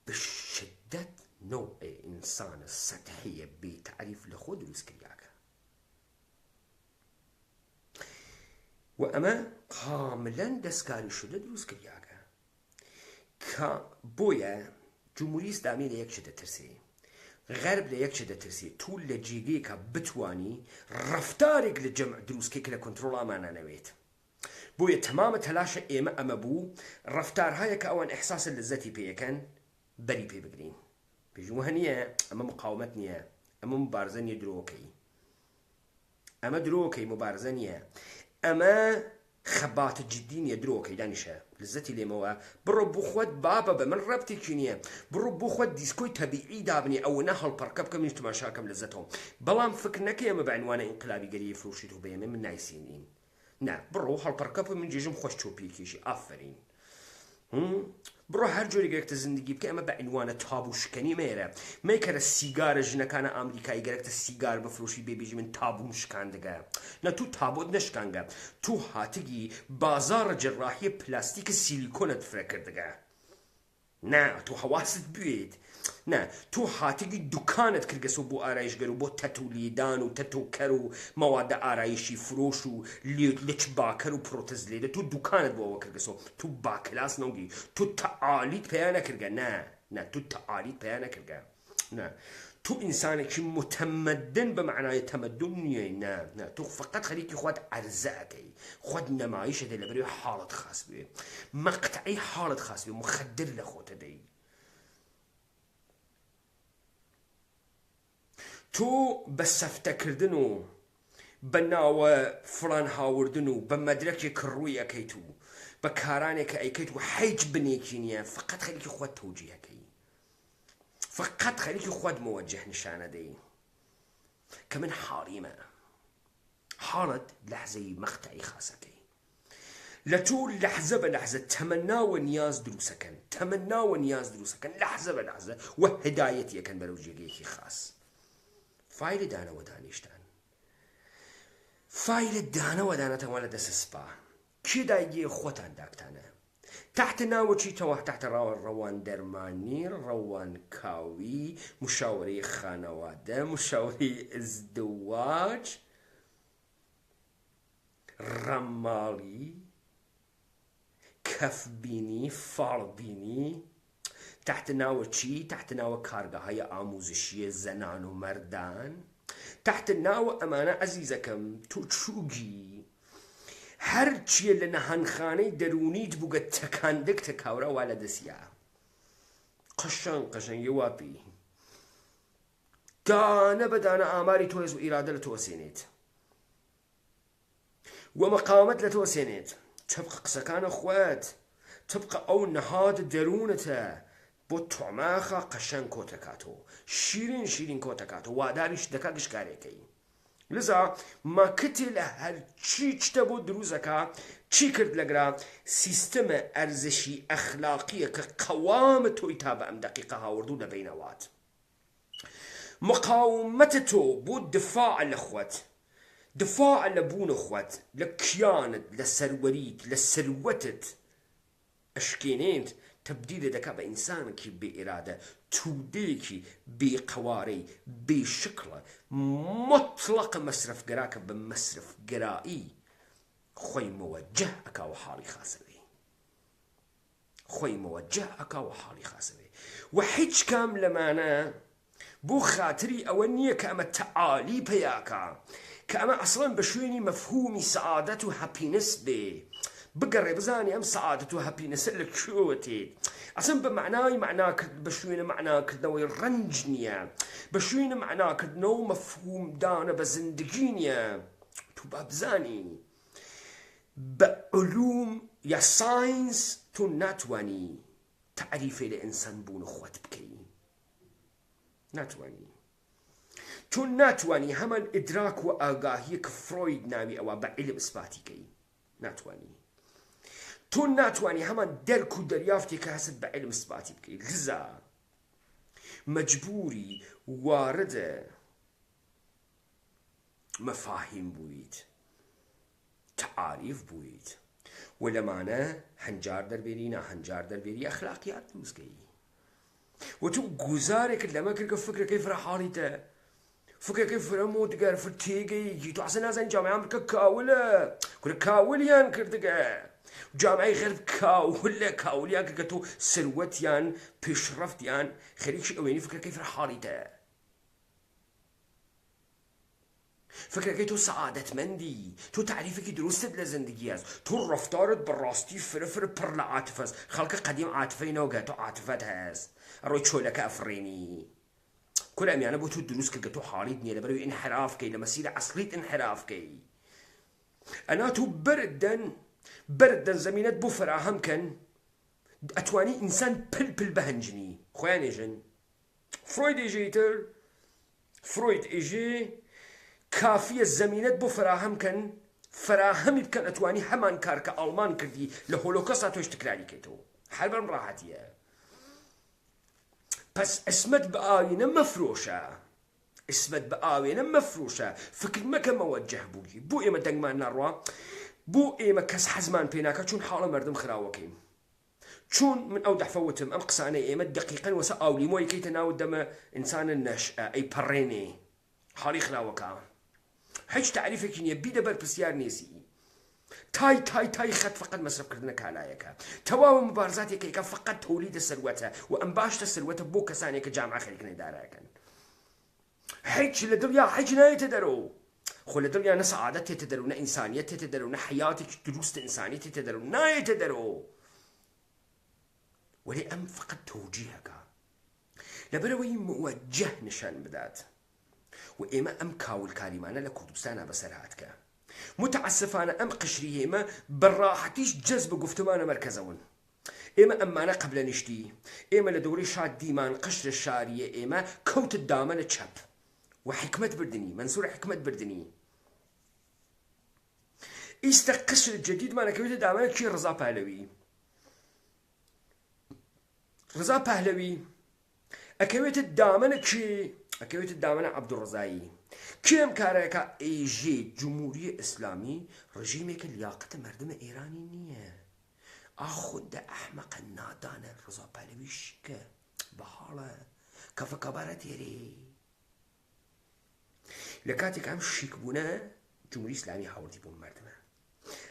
بشدت نوع ئینسانە سەتحیە بێتعریف لە خۆ دروست کردیاکە و ئەمە کاملەن دەستکاری شدە دروست کردیاکە کە بۆیە جمهوری ئیسلامی لە یەک شت دەترسێ غەرب لە یەک شت دەترسێ تو لە جێگەیەکە بتوانی ڕەفتارێک لە جەمع دروستکەی کە لە کۆنتڕۆڵ ئامانانەوێت بۆیە تەمامە تەلاشە ئێمە ئەمە بوو ڕەفتارهایە کە ئەوان ئەحساسە لەزەتی پێیەکەن بەری پێ بگرین پێشم وهە نییە ئەمە مقاومەت نییە ئەمە مبارزە نیە درۆکەی ئەمە درۆکەی مبارزە نییە ئەمە خەباتە جدی نیە درۆکەی دانیشە لەزەتی لێمەوە بڕۆ بۆ خۆت بابە بە من ڕەبتێکی نییە بڕۆ بۆ خۆت دیسکۆی تەبیعی دابنێ ئەوە نە هەڵپەڕکە بکەم نیش تماشاکەم لەزەتەوە بەڵام فکر نەکەی ئەمە بە عنوانە ئینقلابی گەریە فرۆشیت و بەیەمێ من نایسینین نا بڕۆ هەڵپەڕکە بکە من جێژم خۆش چۆپیەکیشی ئافرین بڕۆ هەر جۆری گەرەکتە زندگی بکە ئەمە بە عنوانە تابووشکەنی مێرە مەیکەرە سیگارە ژنەکانە ئامریکایی گەرەکتە سیگار بفرۆشی بێبێژی من تابووم شکاندەگە نە تو تابۆت نەشکانگە تو هاتگی بازارە جەڕاحیە پلاستیکە سیلیکۆنت فرە کردەگە نا تو حواست بوێت نا تو هاتگی دوکانت کردگەسە بۆ ئارایشگەر و بۆ تەتولیدان و تەتۆکەر و مەوادە ئارایشی فرۆش و لچ باکەر و پرۆتز لێدە تو دوکانت بۆ ئەوە کردگەسەوە تو باکلاس نەوگی تو تەعالیت پێیان نەکردگە نا تو تەعالیت پێیان نەکردگە نا تو ئینسانێکی متەمەدن بە معنای تەمەدن نییە نا تو فقط خەریکی خۆت عەرزە ئەکەی خۆت نەمایشە دەی لەبەرەوەی حاڵت خاس بێ مەقتەعی حاڵت خاس بێ مخەدر لە خۆتە دەی تو بە سەفتەکردن و بە ناوە فڵان هاوردن و بە مەدرەکێک ڕووی ئەەکەیت و بە کارانێکە ئەیکەیت و هیچ بنێکی نییە فقط خەریکی خۆت تەوجیهەکەی فقط خەریکی خۆت مەوەجه نیشانە دەی کە من حاڵیمە حاڵت لەحزەی مەقتەعی خاسەکەی لە تۆ لەحزە بە لەحزە تەمەناوە نیاز دروستەکەن لەحزە بە لەحزە و هدایەتیەکەن بەرەو جێگەیەکی خاص فایل دانەوە دانیشتان فایل دانەوە دانەتەوە لە دەست سپا کێ دایگێ خۆتان داکتانە تحت ناوەچیتەوە تحت ڕەوان دەرمانی ڕەوان کاوی مشاوەرەی خانەوادە مشاوەرەی ئەزدواج ڕەماڵی کەفبینی فاڵبینی تحت ناوە چی؟ تحت ناوە کارگاههای ئاموزشیە زەنان و مەردان تحت ناوە ئەمانە عەزیزەکەم تو چووگی هەر چیە لە نەهانخانەی دەرونیت بووگە تەکاندەک تەکاورە وا لە دەستیا قەشەنگی واپی دانە بە دانە ئاماری تۆ هێز و ئیرادە لە تۆ سێنێت و مەقاومەت لە تۆ سێنێت تەبقە قسەکانە خوێت تەبقە ئەو نەهاد دەروونەتە بۆ تۆماخە قەشەنگ کۆتەکاتەوە شیرین کۆتەکاتەوە واداریش دەکا گشتکارێکەی لذا ماکتێ لە هەرچی چتە بۆ دروزەکە چی کرد لەگرا سیستەمە ئەرزشی ئەخلاقیە کە قەوامە تۆی تا بە ئەم دەقیقە هاوردوو دەبینەوات مقاومەتە تۆ بۆ دفاع لە خۆت دفاع لە بوونە خۆت لە کیانت لە سەروەریت لە سەروەتت ئەشکێنێت تبدیل دەکا بە ئینسانێکی بێ ئێرادە توودەیەکی بێ قەوارەی بێ شکڵە مطلقە مەسرفگەراکە بە مەسرفگەرایی خۆی مەوەجه ئەکاوە حاڵی خاسەوێ و هیچ کام لەمانە بۆ خاتری ئەوە نییە کە ئەمە تەعالی پێیاکە کە ئەمە ئەسڵەن بە شوێنی مەفهومی سەعادەت و هەپینس بێ بگەڕێ بزانێ ئەم سەعادەت و هەپینەسە لە کوێوە تێت ئەسڵ بە معنای معناکرد بە شوێنە معناکردنەوەی ڕەنج نییە بە شوێنە معناکردنەوە مەفهومدانە بە زندگی نییە تو با بزانی بە علوم یا ساینس تو ناتوانی تعریفێ لە ئینسان بوون خۆت بکەی ناتوانی تو ناتوانی هەمان ئیدراک و ئاگاهیە کە فرۆید ناوی ئەوە بە عیلم ئیسپاتیکەی ناتوانی تو ناتوانی هەمان دەرک و دەریافتێک کە هەست بە عیلم ئیسپاتی بکەی غزا مەجبوری واردە مەفاهیم بوویت تعاریف بوویت و لەمانە هەنجار دەربێری ناهەنجار دەربێری ئەخلاقیات دروستکەی و تو گوزارێکت لەمە کرد کە فکرەکەی فرەحاڵیتە فکرەکەی فرەمۆ دگەر فر تێگەیەکی تو ئەسە نازانین جامعەیان بکە کاولە کورە کاولیان کردگە جامعەی غەرب کاولە کاولیان کرد کە تۆ سروەتیان پێشڕەفتیان خەریکی ئەوێنی فکرەکەی فرەحاڵیتە فکرەکەی تۆ سەعادەتمەندی تۆ تعریفێکی دروستت لە زندگی هەست تۆ ڕەفتارت بەڕاستی فرە پڕ لە عاتفە هەست خەڵکە قەدیم عاتفەی نەوەگە تۆ عاتفەت هەست ڕۆی چۆلەکە ئەفڕێنی كل أمي أنا بوتو دروس كجتو حاليدني لبرو انحراف كي لمسيرة أصليت انحراف كي أنا تو بردا زمينات بو فراهم كان أتواني إنسان بل بهنجني خواني جن فرويد إجيتر فرويد إجي كافية زمينات بو فراهم كان فراهمي بكن أتواني همان كاركا ألمان كردي لهولوكوست توش تكراري كيتو حربا راحتيه بس اسمت بآوينة مفروشة اسمت بآوينة مفروشة فكر ما كان موجه بوجي بو إيما دنگمان ناروا بو إيما كس حزمان بيناكا چون حالا مردم خراوكيم چون من أودح فوتم أم قصاني إيما دقيقا وسا آولي موي كي تناود دم إنسان النشأة أي بريني حالي خراوكا هيش تعريفك إن يبي دبر بسيار نيسي تاي خد فقط مصرف كردنا كالايكا تواو مبارزاتي كيكا فقط توليد السلوته وان باشت السلوته بو كساني كجامعة خليكنا داراكن حيج لدنيا حيج نا يتدرو خو لدنيا نا سعادة تتدرو نا إنسانية تتدرو نا حياتك دروست إنسانية تتدرو نا يتدرو ولي أم فقط توجيهك لبروي موجه نشان بدات وإما أم كاول كاريمانا لكردستانا بسرهاتك متعسفانة أم قشري إما بالراحتيش جذب قفتمانا مركزون إما أمانا قبل نشتي إما لدوري شاد ديمان قشر الشارية إما كوت الدامن تشاب وحكمة بردني منصور حكمة بردني قشر الجديد مانا كوت الدامن كي رضا بهلوي رضا بهلوي أكوت الدامن كي أكوت الدامن عبد الرزاقي كم كاركا إيجي جمهورية إسلامي رجيمك اللياقة مردم إيراني نية أخد أحمق النادان رضا بهلويش بحالة كفا كبارة تيري لكاتك أم شيك بونا جمهورية إسلامي حاولتي بون مردمة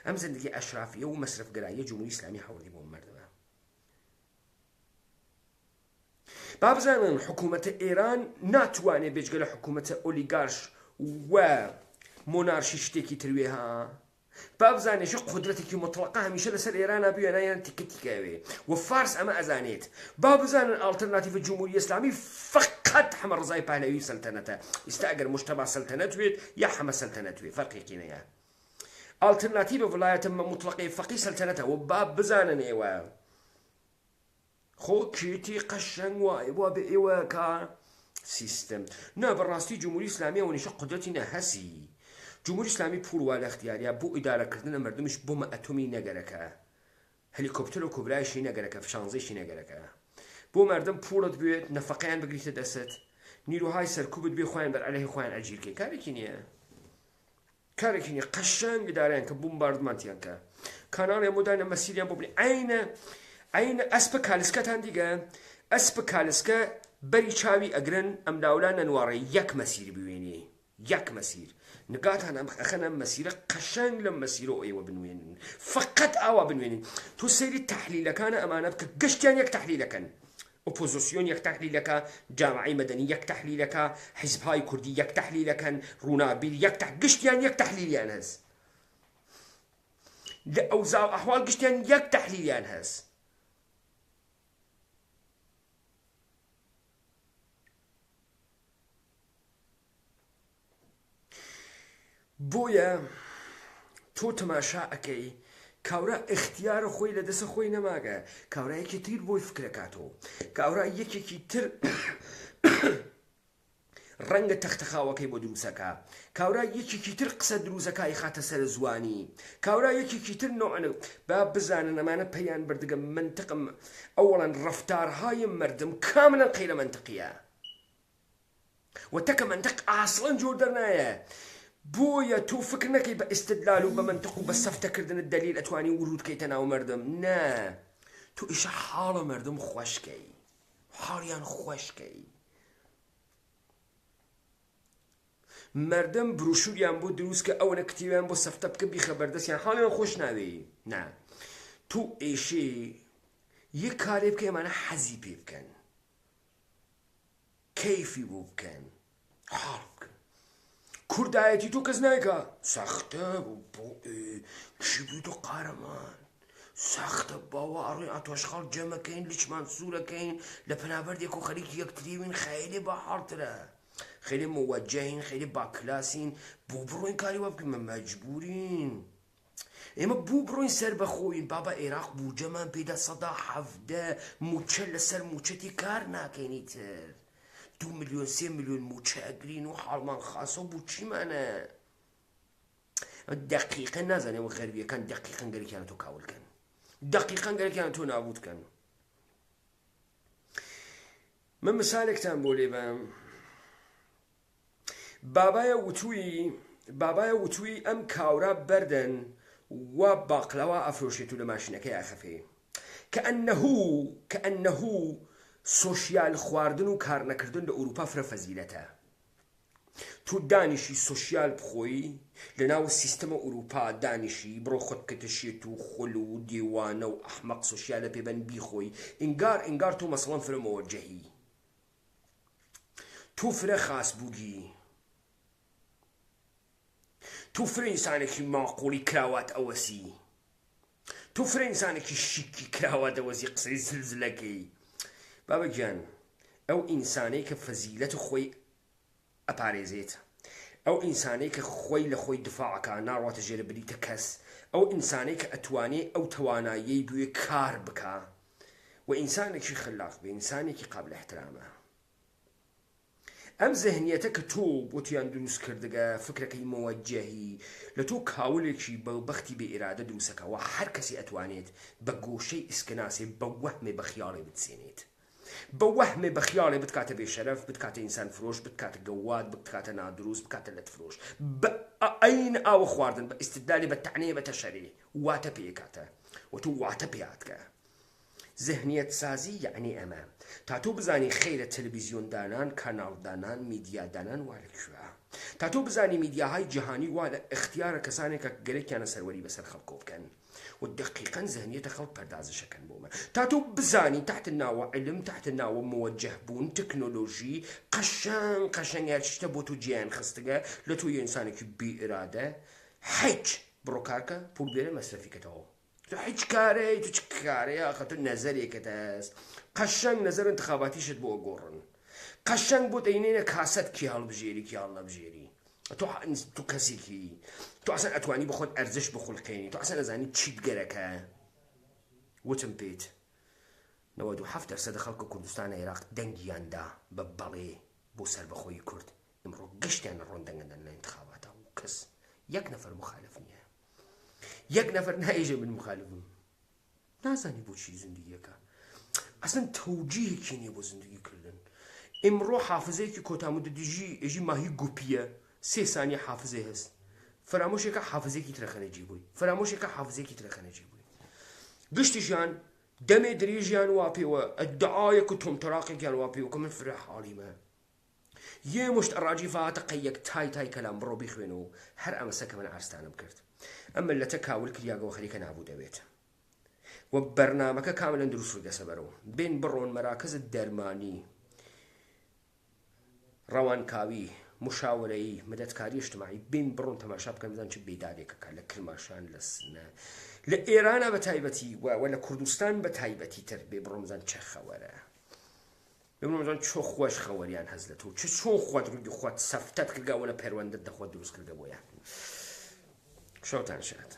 أم زندگي أشرافية ومصرف قرائية جمهورية إسلامي حاولتي بون مردمة بابزانن حكومة إيران ناتواني بيجگل حكومة أوليغارش و مونارشيشتكي ترويها بابزاني شو قدرتك مطلقة هميشه لسر إيران بيو أنا تكتكاوي وفارس أما أزانيت بابزانن ألترناتيف الجمهورية الإسلامي فقط حمر رضاي بهلوي سلطنته استأجر مجتمع سلطنته يا حما سلطنته فرقي كينيا ألترناتيف ولاية مطلقة فقي سلطنته وبابزانن إيوا خو كيتي قشن وايوا بإيوا كا سيستم نا بالراستي جمهورية إسلامية ونشا قدرتنا هسي جمهورية إسلامي بول والا اختياريا بو إدارة كردنا مردمش بوما أتومي نگركا هليكوبتر و كبراي شي نگركا فشانزي شي نگركا بو مردم بولت بيت نفقيان بقريت دست نيرو هاي سركوبت بي خوان بر عليه خوان عجير كي كاركينيا قشن إداريان كبومباردمانتيان كا كانال مدان مسيريان بوبني عين أسبكالسكا تانديجا أسبكالسكا بري شاوي أجرن أم داولانا نواري يك مسير بويني يك مسير نقاط أنا أخنا مسيرة قشان لما مسيرة أيوة بنوين فقط أوا بنوين تو سيري التحليل كان أمانة بك قشتيان يك تحليل كان ئۆپۆزیسیۆن یەک تەحلیلەکە، جامعەی مەدەنی یەک تەحلیلەکە، حیزبهای کوردی یەک تەحلیلەکەن، ڕوونابیر گشتیان یەک تەحلیلیان هەست. لە ئەوزاو ئەحواڵ گشتیان یەک تەحلیلیان هەست. بۆیە تۆ تەماشا ئەەکەی کاورا اختیارە خۆی لە دەسە خۆی نەماگە، کاورایەکی تر بۆی فکرەکاتەوە، کاورا یەکێکی تر ڕەنگە تەختەخاوەکەی بۆ دروستەکە، کاورا یەکێکی تر قسە دروستەکەی خاتە سەر زوانی، کاورا یەکێکی تر نوعە با بزانن ئەمانە پەیان بردگە منتقم ئەوڵەن ڕەفتارهای مردم کاملا غەیرە منتقیە وتەکە منتق ئاسڵەن جۆر دەرنایە. بۆیە تۆ فکر نەکەی بە ئیستدلال و بە منتق و بە سەفتەکردنت دەلیل ئەتوانی ورود بکەیتە ناو مردم. نا، تۆ ئیشە حاڵە مردم خۆشکەی، حاڵیان خۆشکەی. مردم بروشوریان بۆ دروست کە ئەوەنە کتێویان بۆ سەفتە بکە بیخە بەردەستیان حاڵیان خۆش ناوێ. نا، تۆ ئێشێ یەک کارێ بکە ئێمانە حەزی پێ بکەن، کەیفی بۆ بکەن، حاڵ بکەن. کوردایەتی تۆ کەس نایکە سەختە بۆ چی بووی تۆ قارەمان سەختە باوەڕێ ئاتۆشخاڵ جەمەکەین لیچمان سوورەکەین لە پەنابەردێک و خەریکی یەکتریوین خەیلی باحاڵترە، خیلی موجهین، خیلی باکلاسین، بۆ بڕۆین کاری وە بکەین، مەجبورین ئێمە بوو بڕۆین سەر بەخۆین. بابا عێراق بوجەمان پێدا 170 موچە لەسەر موچەتی کار ناکەینی تر، 2 ملیۆن 3 ملیۆن موچە ئەگرین و حاڵمان خاسە بوو چیمانە. دقیقا نازانێ و غەربیەکان دقیقا گەرێکیان تۆ کاولکەن، دقیقا گەرێکیان تۆ نابودکەن. من مثالێکتان بۆ لێ بەم. بابایە وتووی ئەم کاورا بەردەن و باقلەوە ئەفرۆشێت و لە ماشینەکەی ئاخەفێ کەئەنەهو سۆشیال خواردن و کار نەکردن لە ئەوروپا فرە فەزیلەتە. تو دانیشی سۆشیال بخۆی لە ناو سیستەمە ئەوروپا، دانیشی بڕۆ خۆت بکەتەشێت و خۆل و دیوانە و ئەحمەق سۆشیالە پێبەن بیخۆی، ئینگار تۆ مەسەڵەن فرە مەوەجەهی، تۆ فرە خاسبووگی، تۆ فرە ئینسانێکی ماقوڵی کراوات ئەوەسی، تۆ فرە ئینسانێکی شیکی کراوات ئەوەسی قسەی زلزلەکەی. بابا گیان، ئەو ئینسانەی کە فەزیلەت خۆی ئەپارێزێت، ئەو ئینسانەی کە خۆی لە خۆی دفاعەکە ناڕواتە ژێرە بریتە کەس، ئەو ئینسانەی کە ئەتوانێ ئەو تواناییەی دوێ کار بکە و ئینسانێکی خلاق بێ، ئینسانێکی قابل احترامە. ئەم زەهنیەتە کە تۆ بۆتیان دروست کردگە فکرەکەی مەوەجەهی لە تۆ کاولێکی بەختی بێ ئێرادە دروستەکەوە، هەر کەسی ئەتوانێت بە گۆشەی ئیسکناسێ بە وەهمێ بە خیاڵێ بتسێنێت، بە وەهمێ بە خیاڵێ بتکاتە بێشەرەف، بتکاتە ئینسان فرۆش، بتکاتە گەواد، بتکاتە نادروست، بکاتە لەت فرۆش، بە ئەین ئاوە خواردن بە ئیستدلالی بە تەعنەیە بە تەشەری واتە پێکاتە و تۆ واتە پێاتکە. ذهنیت سازی یعنی ئەمە تا تۆ بزانی خەیرە تەلەڤیزیۆندانان، کاناڵدانان، میدیادانان وا لەکوێە، تا تۆ بزانی میدیاهای جیهانی وا لە اختیارە کەسانێکە گەلێکیانە سەروەری بەسەر خەڵکۆ بکەن و دقیقا ذهنیەتە خەڵک پەردازشەکەن بۆمە، تا تۆ بزانی تحت ناوە علم، تحت ناوە موەجه بوون، تەکنۆلۆژی قەشەنگ هەرچیتە بۆ تۆ جیان خستگە لە تۆ یە ئینسانێکی بی ئێرادە هیچ بڕۆ کارکە پول بێرە مەسرەفیکەتەوە. هیچ کارەی تو چ کارەیە ئەخە تۆ نەزەرێکت هەست، قەشەنگ نەزەر انتخاباتیشت بۆ گۆڕن، قەشەنگ بۆ دەینێنە کاسەت کی هەڵبژێری کی هەڵنەبژێری، تۆ کەسێکی تۆ ئەسەن ئەتوانی بە خۆت ئەرزش بخولقێنی، تۆ ئەسەن ئەزانی چیت گەرەکە. وتم پێت 97% خەڵکە کوردستانە عێراق دەنگیاندا بە بەڵێ بۆ سەربەخۆیی کورد، ئەمڕۆ گشتیان ڕۆن دەنگەدەن لە انتخاباتە و کەس یەک نەفەر مخالف نییە، یەک نەفەر نایژێ من مخالفم، نازانی بۆچی زندگیەکە، ئەسەن تەوجیهێکی نییە بۆ زندگی کردن. ئمڕۆ حافزەیەکی کۆتامودەدیژی ئێژی ماهی گوپیە 3 سانیە حافزێ هەست، فرامۆشێکە حافزێکی ترەخەنەجی بووی، فرامۆشێکە حافزێکی ترەخەنەجی بووی، گشتیشیان دەمێ درێژیان وا پێوە، ئەدعایەک و تۆمتەراقێکیان وا پێوە کە من فرە حاڵیمە. یێ مشت ئەڕاجی فاتە قەیەک تای کەلام بڕۆ بیخوێنەوە، هەر ئەمەسە کە من ئارستانم کرد. ئەم ملەتە کاول کریاگەوە خەریکە نابوو دەوێت. و بەرنامەکە کاملەن دروست ڕگەسە بەرەوە بین بڕۆن مەراکزت دەرمانی ڕەوانکاوی مشاورەیی مەدەتکاری اجتماعی بین بڕۆن تەماشا بکەن بزان چ بێدادێکەکە لە کرماشان لە سنە لە ئێرانە بە تایبەتی و لە کوردستان بە تایبەتی تر بێ بڕۆم بزان چه خەوەرە بمەزان چۆ خۆش خەوەریان هەز لە تۆ چۆن خۆت ڕووی خۆت سەفتەت کردگاوە لە پەیوەندت دەخۆت دروست کردە بۆیان شەوتان شاد